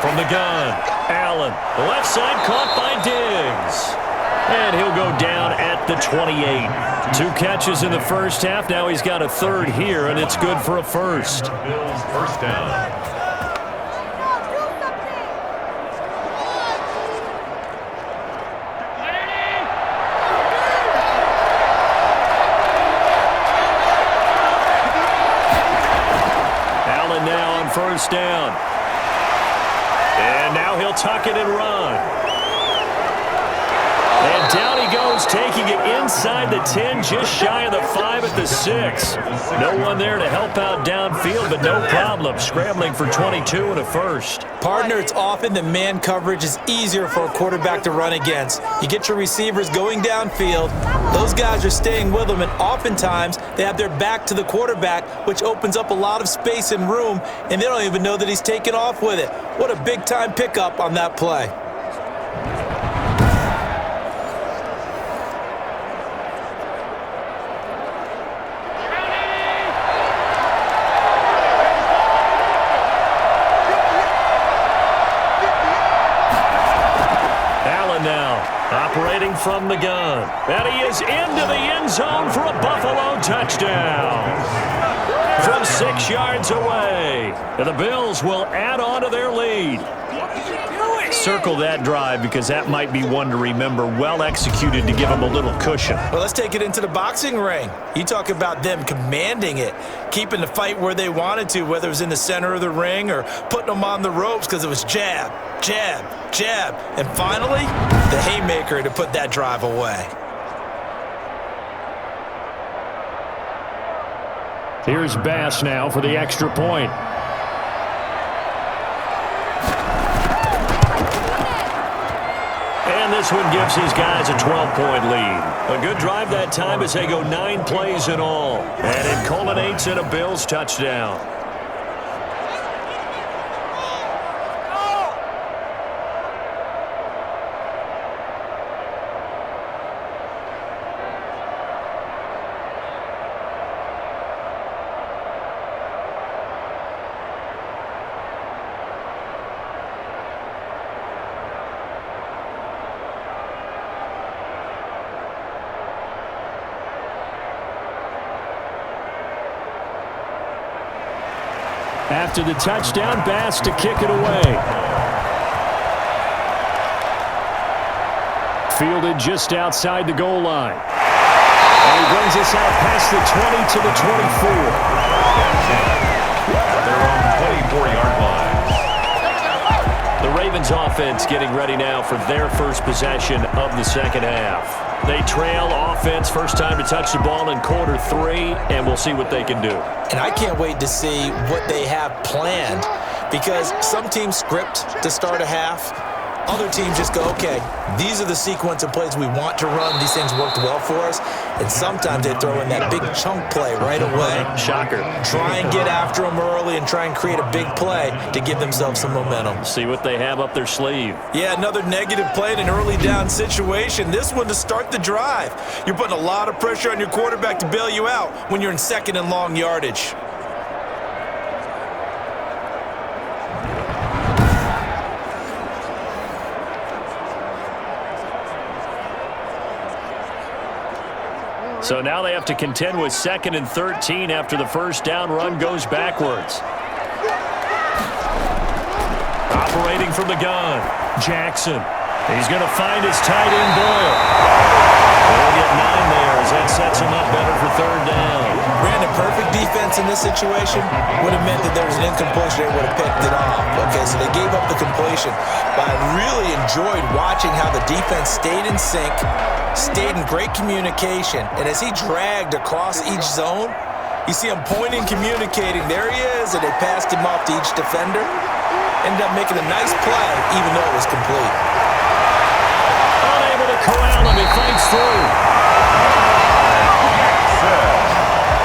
From the gun, Allen. Left side caught by Diggs. And he'll go down at the 28. 2 catches in the first half. Now he's got a 3rd here, and it's good for a 1st. Bills 1st down. Allen now on 1st down. And now he'll tuck it and run. And down he goes, taking it inside the 10, just shy of the 5 at the 6. No one there to help out downfield, but no problem. Scrambling for 22 and a 1st. Partner, it's often that man coverage is easier for a quarterback to run against. You get your receivers going downfield. Those guys are staying with them, and oftentimes they have their back to the quarterback, which opens up a lot of space and room, and they don't even know that he's taken off with it. What a big-time pickup on that play. Operating from the gun. And he is into the end zone for a Buffalo touchdown. From 6 yards away. And the Bills will add on to their lead. Circle that drive because that might be one to remember. Well executed to give them a little cushion. Well, let's take it into the boxing ring. You talk about them commanding it, keeping the fight where they wanted to, whether it was in the center of the ring or putting them on the ropes because it was jab, jab, jab. And finally, the haymaker to put that drive away. Here's Bass now for the extra point. And this one gives his guys a 12-point lead. A good drive that time as they go 9 plays in all. And it culminates in a Bills touchdown. After the touchdown, Bass to kick it away. Fielded just outside the goal line. And he brings us out past the 20 to the 24. They're on the 24-yard line. The Ravens offense getting ready now for their first possession of the second half. They trail offense, first time to touch the ball in quarter 3, and we'll see what they can do. And I can't wait to see what they have planned because some teams script to start a half. Other teams just go, okay, these are the sequence of plays we want to run. These things worked well for us. And sometimes they throw in that big chunk play right away. Shocker. Try and get after them early and try and create a big play to give themselves some momentum. See what they have up their sleeve. Yeah, another negative play in an early down situation. This one to start the drive. You're putting a lot of pressure on your quarterback to bail you out when you're in second and long yardage. So now they have to contend with 2nd and 13 after the first down run goes backwards. Operating from the gun, Jackson. He's going to find his tight end Boyle. They'll get 9 there as that sets him up better for 3rd down. Brandon, perfect defense in this situation would have meant that there was an incompletion. They would have picked it off. Okay, so they gave up the completion. But I really enjoyed watching how the defense stayed in sync, stayed in great communication, and as he dragged across each zone, you see him pointing, communicating. There he is, and they passed him off to each defender. Ended up making a nice play, even though it was complete. Unable to corral him, he fights through.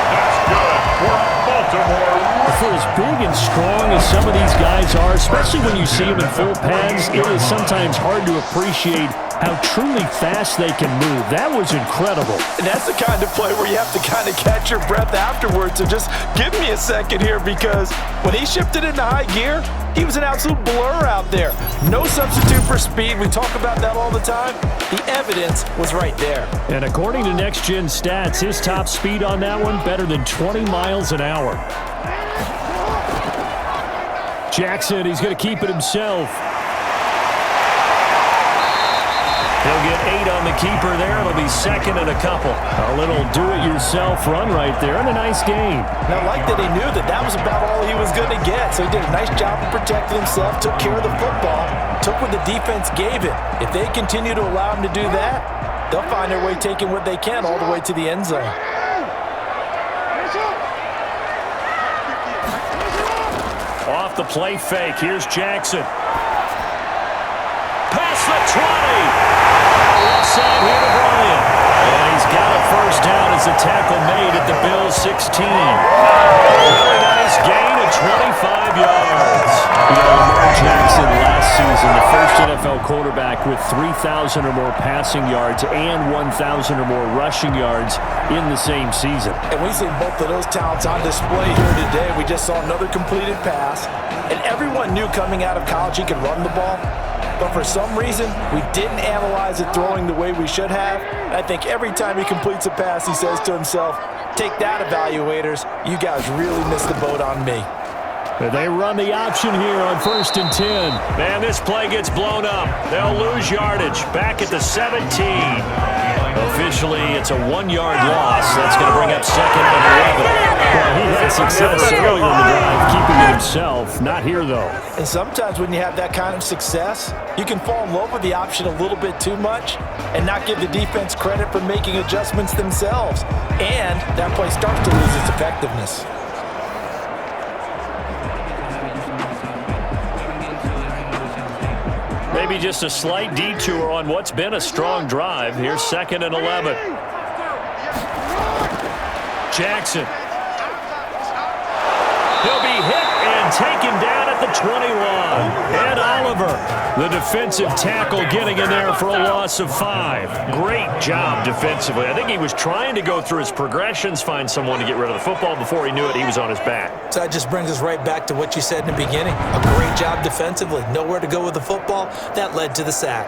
That's good for Baltimore. For as big and strong as some of these guys are, especially when you see them in full pads, it is sometimes hard to appreciate how truly fast they can move. That was incredible. And that's the kind of play where you have to kind of catch your breath afterwards. So just give me a second here because when he shifted into high gear, he was an absolute blur out there. No substitute for speed. We talk about that all the time. The evidence was right there. And according to Next Gen Stats, his top speed on that one, better than 20 miles an hour. Jackson, he's going to keep it himself. He'll get 8 on the keeper there. It'll be 2nd and a couple. A little do-it-yourself run right there and a nice gain. And I like that he knew that that was about all he was going to get. So he did a nice job of protecting himself, took care of the football, took what the defense gave him. If they continue to allow him to do that, they'll find their way taking what they can all the way to the end zone. Off the play fake. Here's Jackson. Past the 20. Left side here to Bryant. And he's got a first down as the tackle made at the Bills 16. Really nice gain of 25 yards. You know, Lamar Jackson last season, the first NFL quarterback with 3,000 or more passing yards and 1,000 or more rushing yards in the same season. And we've seen both of those talents on display here today. We just saw another completed pass. And everyone knew coming out of college he could run the ball. but for some reason, we didn't analyze it throwing the way we should have. I think every time he completes a pass, he says to himself, take that, evaluators. You guys really missed the boat on me. They run the option here on 1st and 10. Man, this play gets blown up. They'll lose yardage. Back at the 17. Officially, it's a 1-yard loss. That's going to bring up 2nd and 11. Well, he had success earlier in the drive, keeping it himself. Not here, though. And sometimes when you have that kind of success, you can fall in love with the option a little bit too much and not give the defense credit for making adjustments themselves. And that play starts to lose its effectiveness. Maybe just a slight detour on what's been a strong drive. Here's 2nd and 11. Jackson. He'll be hit and taken down at the 21. Ed Oliver, the defensive tackle, getting in there for a loss of 5. Great job defensively. I think he was trying to go through his progressions, find someone to get rid of the football. Before he knew it, he was on his back. So that just brings us right back to what you said in the beginning. A great job defensively. Nowhere to go with the football. That led to the sack.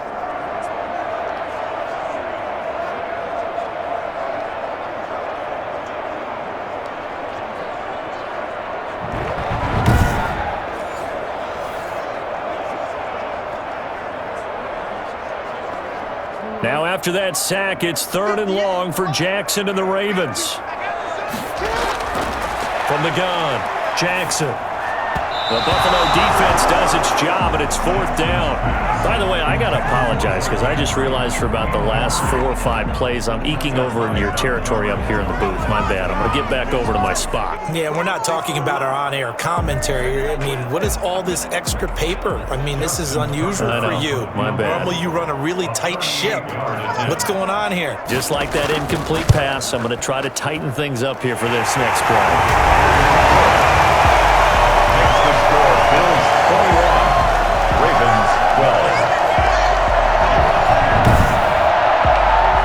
Now after that sack, it's 3rd and long for Jackson and the Ravens. From the gun, Jackson. The Buffalo defense does its job, and it's 4th down. By the way, I got to apologize because I just realized for about the last 4 or 5 plays, I'm eking over into your territory up here in the booth. My bad. I'm going to get back over to my spot. Yeah, we're not talking about our on-air commentary. I mean, what is all this extra paper? I mean, this is unusual for you. My bad. Normally you run a really tight ship. What's going on here? Just like that incomplete pass, I'm going to try to tighten things up here for this next play.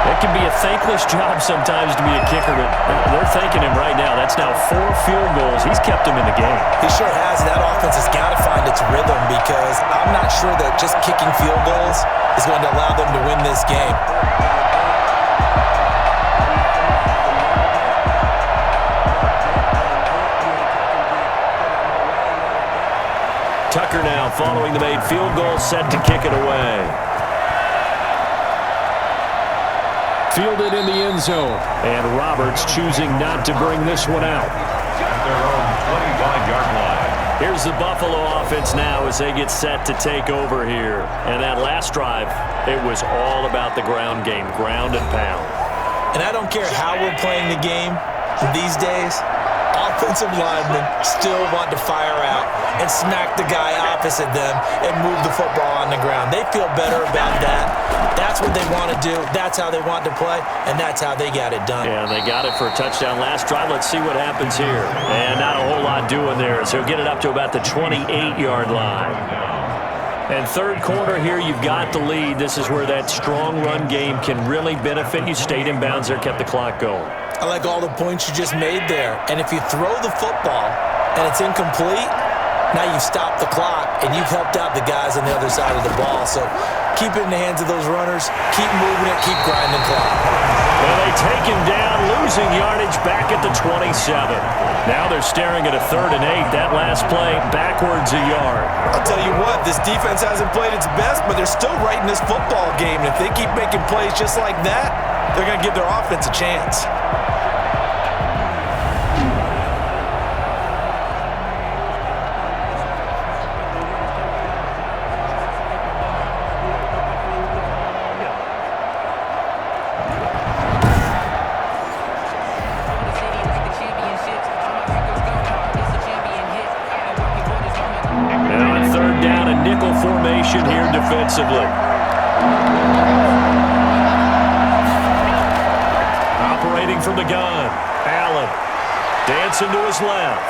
It can be a thankless job sometimes to be a kicker, but they're thanking him right now. That's now 4 field goals. He's kept him in the game. He sure has. That offense has got to find its rhythm because I'm not sure that just kicking field goals is going to allow them to win this game. Tucker now following the made field goal, set to kick it away. Fielded in the end zone. And Roberts choosing not to bring this one out. Their own 25-yard line. Here's the Buffalo offense now as they get set to take over here. And that last drive, it was all about the ground game, ground and pound. And I don't care how we're playing the game these days, offensive linemen still want to fire out and smack the guy opposite them and move the football on the ground. They feel better about that. That's what they want to do. That's how they want to play, and that's how they got it done. Yeah, they got it for a touchdown last drive. Let's see what happens here. And not a whole lot doing there, so get it up to about the 28-yard line. And 3rd quarter here, you've got the lead. This is where that strong run game can really benefit you. Stayed in bounds there, kept the clock going. I like all the points you just made there. And if you throw the football and it's incomplete, now you've stopped the clock and you've helped out the guys on the other side of the ball. So keep it in the hands of those runners. Keep moving it. Keep grinding clock. Well, they take him down, losing yardage back at the 27. Now they're staring at a 3rd and 8. That last play, backwards a yard. I'll tell you what, this defense hasn't played its best, but they're still right in this football game. And if they keep making plays just like that, they're going to give their offense a chance. Here defensively. Operating from the gun. Allen dancing to his left.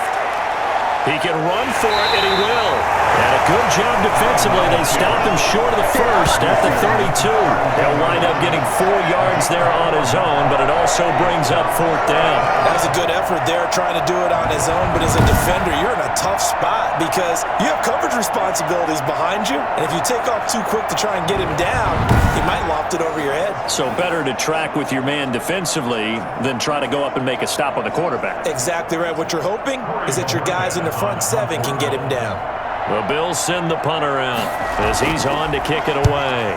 He can run for it, and he will. And a good job defensively. They stopped him short of the first at the 32. He'll wind up getting 4 yards there on his own, but it also brings up 4th down. That was a good effort there trying to do it on his own, but as a defender, you're in a tough spot because you have coverage responsibilities behind you, and if you take off too quick to try and get him down, he might loft it over your head. So better to track with your man defensively than try to go up and make a stop on the quarterback. Exactly right. What you're hoping is that your guys in the front 7 can get him down. The Bills send the punter out as he's on to kick it away.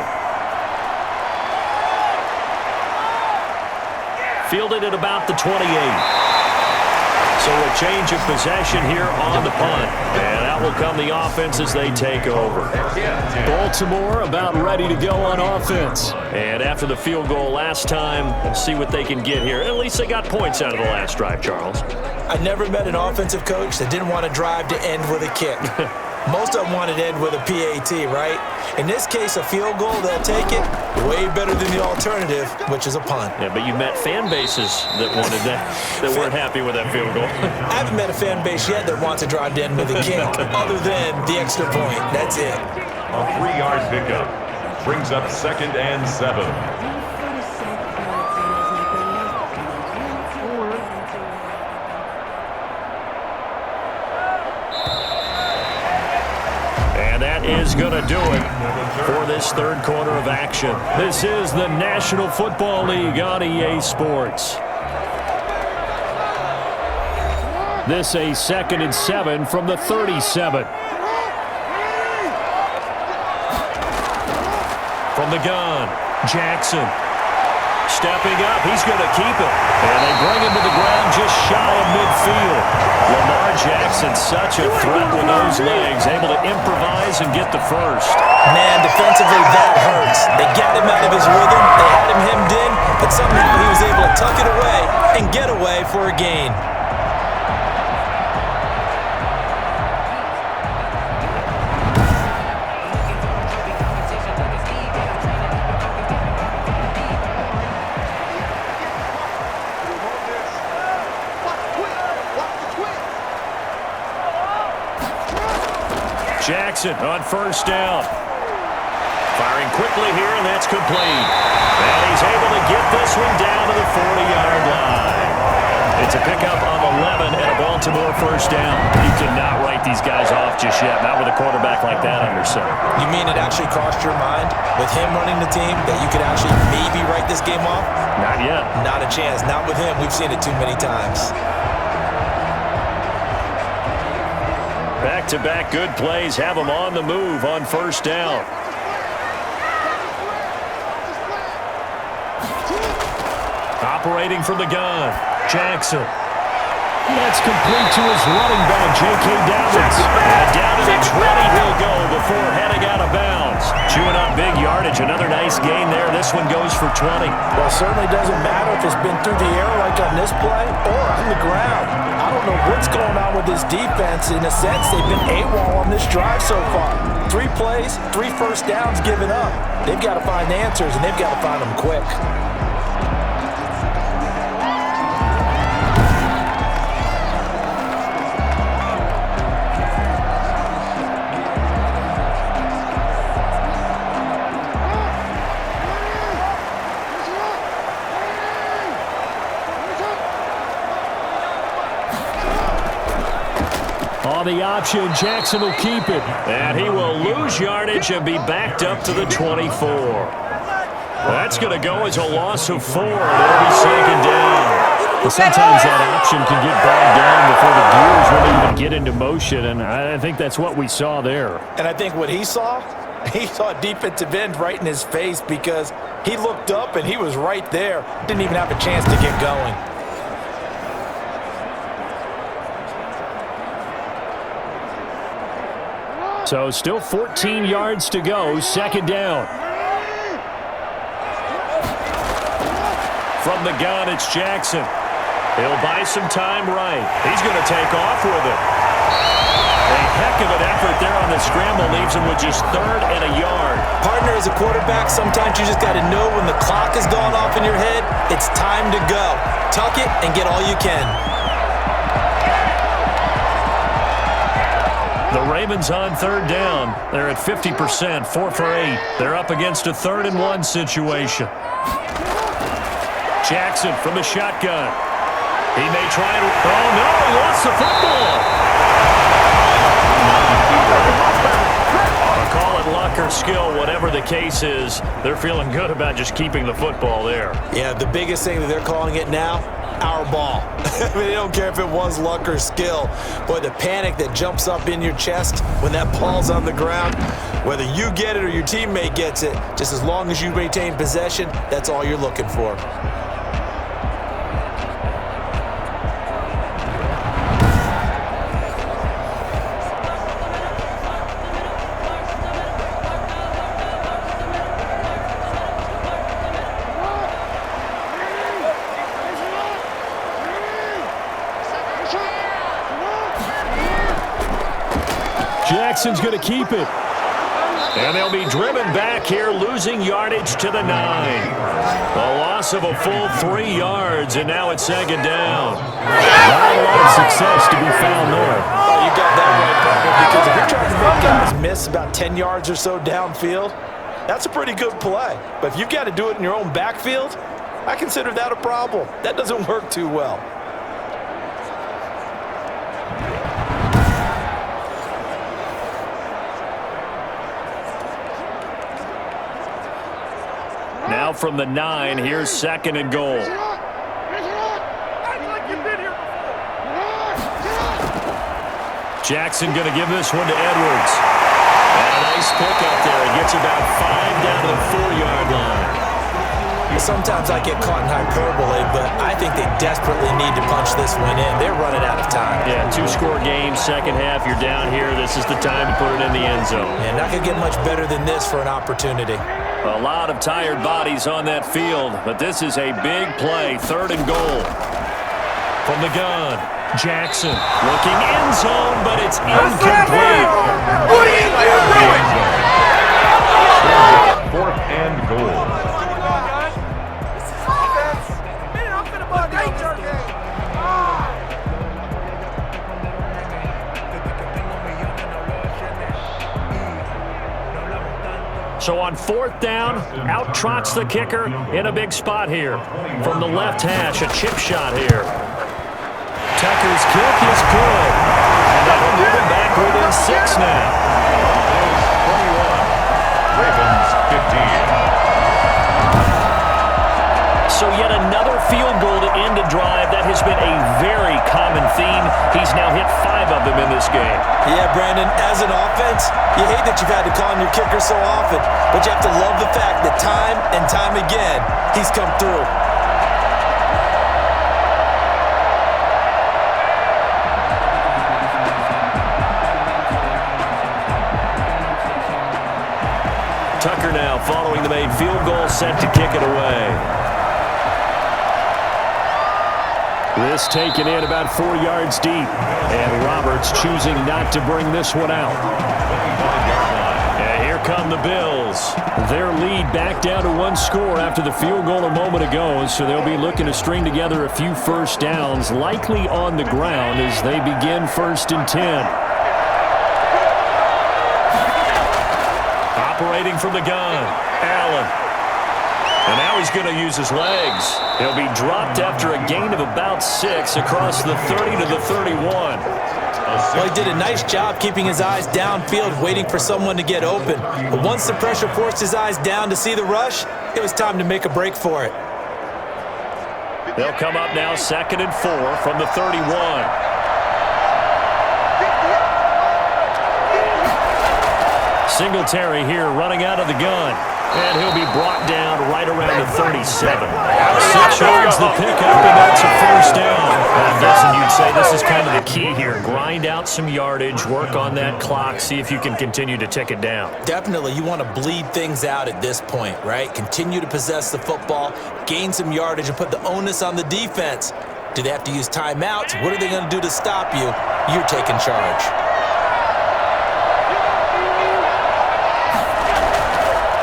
Fielded at about the 28. So a change of possession here on the punt. And out will come the offense as they take over. Baltimore about ready to go on offense. And after the field goal last time, see what they can get here. At least they got points out of the last drive, Charles. I never met an offensive coach that didn't want to drive to end with a kick. Most of them wanted to end with a PAT, right? In this case, a field goal, they'll take it. Way better than the alternative, which is a punt. Yeah, but you met fan bases that wanted that, that weren't happy with that field goal. I haven't met a fan base yet that wants to drive to end with a kick, other than the extra point. That's it. A 3-yard pickup brings up 2nd and 7. Is going to do it for this 3rd quarter of action. This is the National Football League on EA Sports. This a 2nd and 7 from the 37. From the gun, Jackson. Stepping up, he's going to keep it. And they bring him to the ground just shy of midfield. Lamar Jackson, such a threat with those legs, able to improvise and get the first. Man, defensively, that hurts. They got him out of his rhythm. They had him hemmed in, but somehow he was able to tuck it away and get away for a gain. Jackson on 1st down. Firing quickly here, and that's complete. And he's able to get this one down to the 40-yard line. It's a pickup of 11 and a Baltimore 1st down. You cannot write these guys off just yet, not with a quarterback like that under center. You mean it actually crossed your mind with him running the team that you could actually maybe write this game off? Not yet. Not a chance. Not with him. We've seen it too many times. Back-to-back good plays have them on the move on 1st down. Operating from the gun, Jackson. That's complete to his running back, J.K. Dobbins. And down to the 20 he'll go before heading out of bounds. Chewing up big yardage. Another nice gain there. This one goes for 20. Well, it certainly doesn't matter if it's been through the air like on this play or on the ground. I don't know what's going on with this defense. In a sense, they've been AWOL on this drive so far. 3 plays, 3 first downs given up. They've got to find answers, and they've got to find them quick. On the option, Jackson will keep it. And he will lose yardage and be backed up to the 24. That's going to go as a loss of 4. It'll be 2nd down. Well, sometimes that option can get bogged down before the gears really even get into motion, and I think that's what we saw there. And I think what he saw a defensive end right in his face because he looked up and he was right there. Didn't even have a chance to get going. So still 14 yards to go, 2nd down. From the gun, it's Jackson. He'll buy some time right. He's going to take off with it. A heck of an effort there on the scramble leaves him with just 3rd and a yard. Partner, as a quarterback, sometimes you just got to know when the clock is going off in your head, it's time to go. Tuck it and get all you can. The Ravens on third down. They're at 50%, 4 for 8. They're up against a 3rd and 1 situation. Jackson from the shotgun. He may try to... Oh, no, he lost the football. Call it luck or skill, whatever the case is. They're feeling good about just keeping the football there. Yeah, the biggest thing that they're calling it now, our ball. I mean, they don't care if it was luck or skill. Boy, the panic that jumps up in your chest when that ball's on the ground, whether you get it or your teammate gets it, just as long as you maintain possession, that's all you're looking for. Jackson's going to keep it. And they'll be driven back here, losing yardage to the 9. A loss of a full 3 yards, and now it's 2nd down. Not a lot of success to be found there. Oh, you got that right, Parker, because if you're trying to make guys miss about 10 yards or so downfield, that's a pretty good play. But if you've got to do it in your own backfield, I consider that a problem. That doesn't work too well. Now from the 9, here's 2nd and goal. Jackson going to give this one to Edwards. And a nice pick up there. He gets about 5 down to the 4-yard line. Sometimes I get caught in hyperbole, but I think they desperately need to punch this one in. They're running out of time. Yeah, 2-score game, second half. You're down here. This is the time to put it in the end zone. And not going to get much better than this for an opportunity. A lot of tired bodies on that field, but this is a big play. 3rd and goal. From the gun, Jackson looking end zone, but it's incomplete. What are you doing? 4th and goal. So on 4th down, out trots the kicker in a big spot here. From the left hash, a chip shot here. Tucker's kick is good. And that'll move him back within 6 now. 21, Ravens 15. So yet another field goal to end a drive. That has been a very common theme. He's now hit 5 of them in this game. Yeah, Brandon, as an offense, you hate that you've had to call on your kicker so often, but you have to love the fact that time and time again, he's come through. Tucker now following the made field goal, set to kick it away. This taken in about 4 yards deep. And Roberts choosing not to bring this one out. And here come the Bills. Their lead back down to 1 score after the field goal a moment ago. So they'll be looking to string together a few first downs, likely on the ground as they begin 1st and 10. Operating from the gun, Allen. And now he's going to use his legs. He'll be dropped after a gain of about 6 across the 30 to the 31. Well, he did a nice job keeping his eyes downfield, waiting for someone to get open. But once the pressure forced his eyes down to see the rush, it was time to make a break for it. They'll come up now 2nd and 4 from the 31. Singletary here running out of the gun. And he'll be brought down right around the 37. 6 yards the pickup, and that's a first down. And Dustin, you'd say this is kind of the key here. Grind out some yardage, work on that clock, see if you can continue to tick it down. Definitely, you want to bleed things out at this point, right? Continue to possess the football, gain some yardage, and put the onus on the defense. Do they have to use timeouts? What are they going to do to stop you? You're taking charge.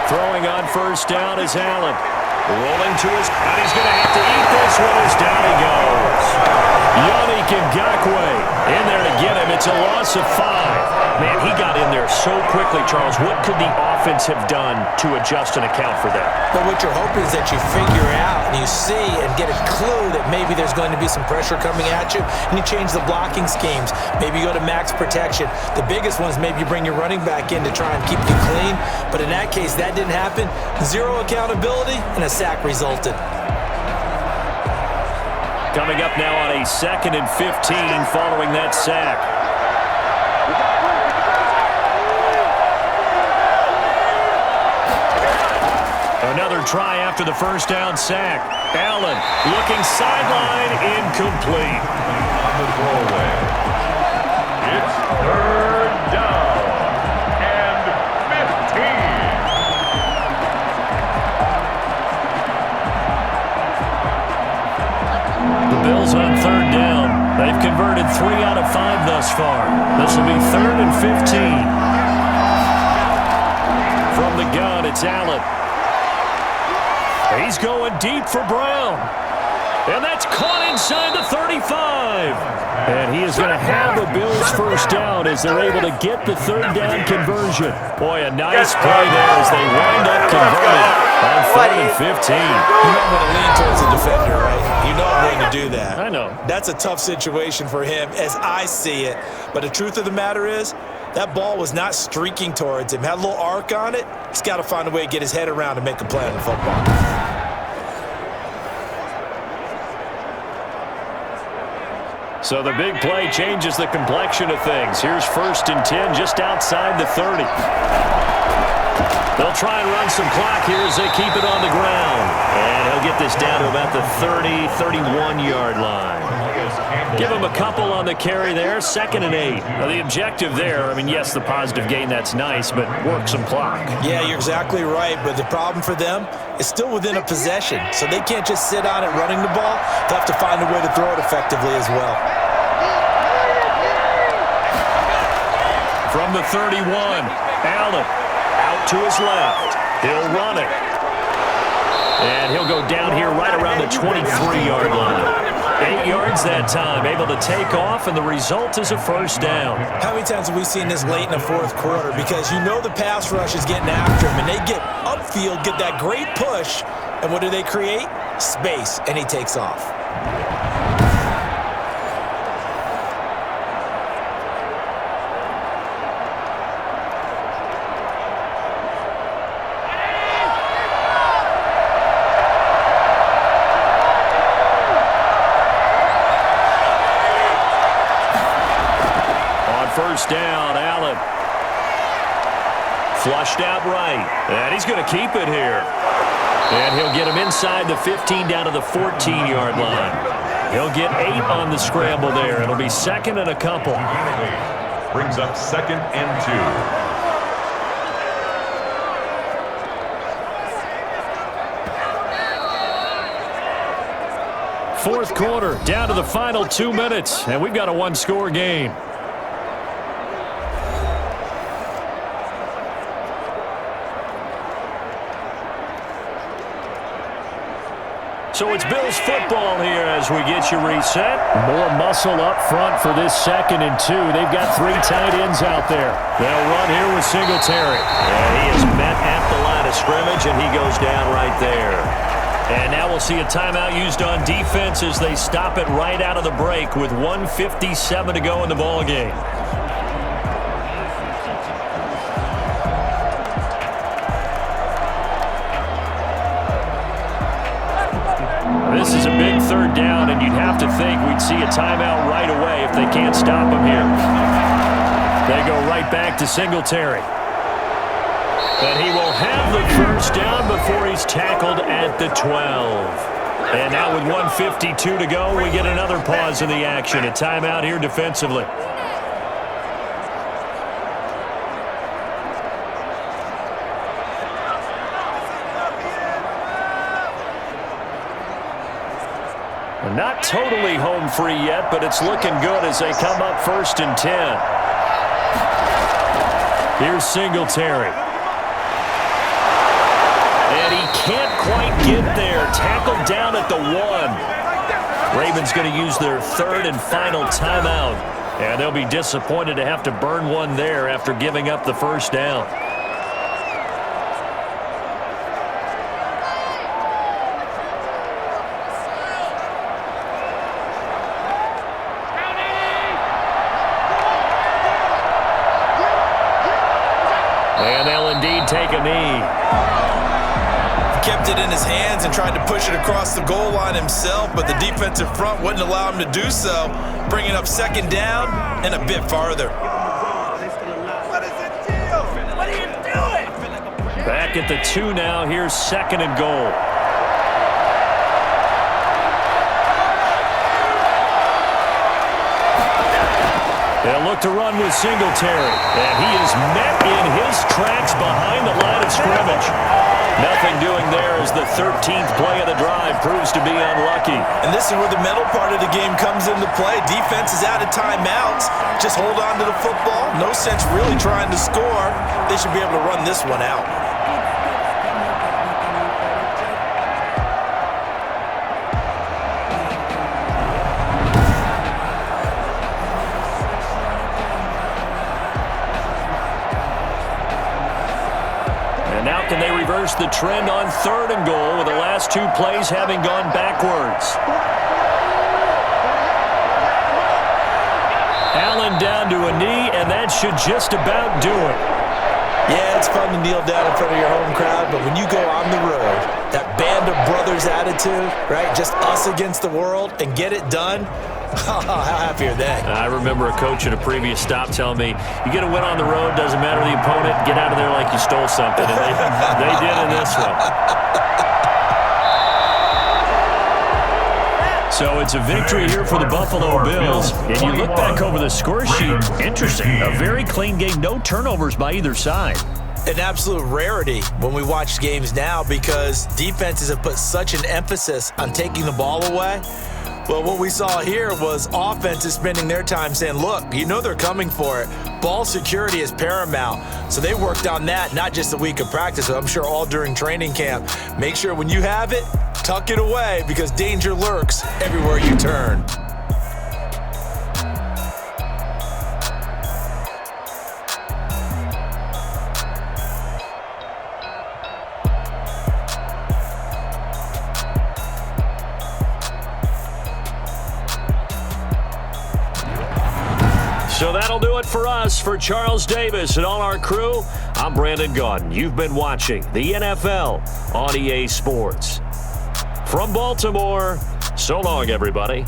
Throwing on first down is Allen. Rolling to his, and he's going to have to eat this one as down he goes. Yannick Ngakoue in there to get him. It's a loss of 5. Man, he got in there so quickly, Charles. What could the offense have done to adjust and account for that? But what you're hoping is that you figure out and you see and get a clue that maybe there's going to be some pressure coming at you, and you change the blocking schemes. Maybe you go to max protection. The biggest one is maybe you bring your running back in to try and keep you clean. But in that case, that didn't happen. 0 accountability, and a sack resulted. Coming up now on a 2nd and 15 following that sack. Another try after the first down sack. Allen looking sideline, incomplete. On the throwaway. It's 3rd down and 15. The Bills on 3rd down. They've converted 3 out of 5 thus far. This will be 3rd and 15. From the gun, it's Allen. He's going deep for Brown. And that's caught inside the 35. And he is going to have the Bills first down as they're able to get the 3rd down conversion. Boy, a nice play there as they wind up converting on 3rd and 15. You know I'm going to lean towards the defender, right? You know I'm going to do that. I know. That's a tough situation for him as I see it. But the truth of the matter is, that ball was not streaking towards him. Had a little arc on it. He's got to find a way to get his head around and make a play on the football. So the big play changes the complexion of things. Here's 1st and 10 just outside the 30. They'll try and run some clock here as they keep it on the ground. And he'll get this down to about the 30, 31-yard line. Give him a couple on the carry there, 2nd and 8. Now the objective there, I mean, yes, the positive gain, that's nice, but work some clock. Yeah, you're exactly right, but the problem for them is still within a possession, so they can't just sit on it running the ball. They'll have to find a way to throw it effectively as well. From the 31, Allen out to his left. He'll run it. And he'll go down here right around the 23-yard line. 8 yards that time, able to take off, and the result is a first down. How many times have we seen this late in the 4th quarter? Because you know the pass rush is getting after him, and they get upfield, get that great push, and what do they create? Space, and he takes off. First down, Allen. Flushed out right. And he's going to keep it here. And he'll get him inside the 15 down to the 14-yard line. He'll get 8 on the scramble there. It'll be 2nd and a couple. Brings up 2nd and 2. 4th quarter, down to the final 2 minutes, and we've got a 1-score game. So it's Bills football here as we get you reset. More muscle up front for this 2nd and 2. They've got 3 tight ends out there. They'll run here with Singletary. And he is met at the line of scrimmage, and he goes down right there. And now we'll see a timeout used on defense as they stop it right out of the break with 1:57 to go in the ballgame. This is a big 3rd down, and you'd have to think we'd see a timeout right away if they can't stop him here. They go right back to Singletary. And he will have the first down before he's tackled at the 12. And now with 1:52 to go, we get another pause in the action. A timeout here defensively. Not totally home free yet, but it's looking good as they come up 1st and 10. Here's Singletary. And he can't quite can't get there. Tackled down at the 1. Ravens going to use their third and final timeout. And they'll be disappointed to have to burn one there after giving up the first down. And they'll indeed take a knee. Kept it in his hands and tried to push it across the goal line himself, but the defensive front wouldn't allow him to do so, bringing up second down and a bit farther. What is it, Gio? What are you doing? Back at the 2 now. Here's second and goal. They'll look to run with Singletary, and he is met in his tracks behind the line of scrimmage. Nothing doing there as the 13th play of the drive proves to be unlucky. And this is where the mental part of the game comes into play. Defense is out of timeouts. Just hold on to the football. No sense really trying to score. They should be able to run this one out. Can they reverse the trend on third and goal with the last 2 plays having gone backwards? Allen down to a knee, and that should just about do it. Yeah, it's fun to kneel down in front of your home crowd, but when you go on the road, that band of brothers attitude, right, just us against the world, and get it done, how happy are they? I remember a coach at a previous stop telling me, you get a win on the road, doesn't matter the opponent, get out of there like you stole something. And they did in this one. So it's a victory here for the Buffalo Bills. And you look back over the score sheet, interesting. A very clean game, no turnovers by either side. An absolute rarity when we watch games now because defenses have put such an emphasis on taking the ball away. Well, what we saw here was offenses spending their time saying, look, you know they're coming for it. Ball security is paramount. So they worked on that, not just a week of practice, but I'm sure all during training camp. Make sure when you have it, tuck it away because danger lurks everywhere you turn. So that'll do it for us. For Charles Davis and all our crew, I'm Brandon Gaudin. You've been watching the NFL on EA Sports. From Baltimore, so long, everybody.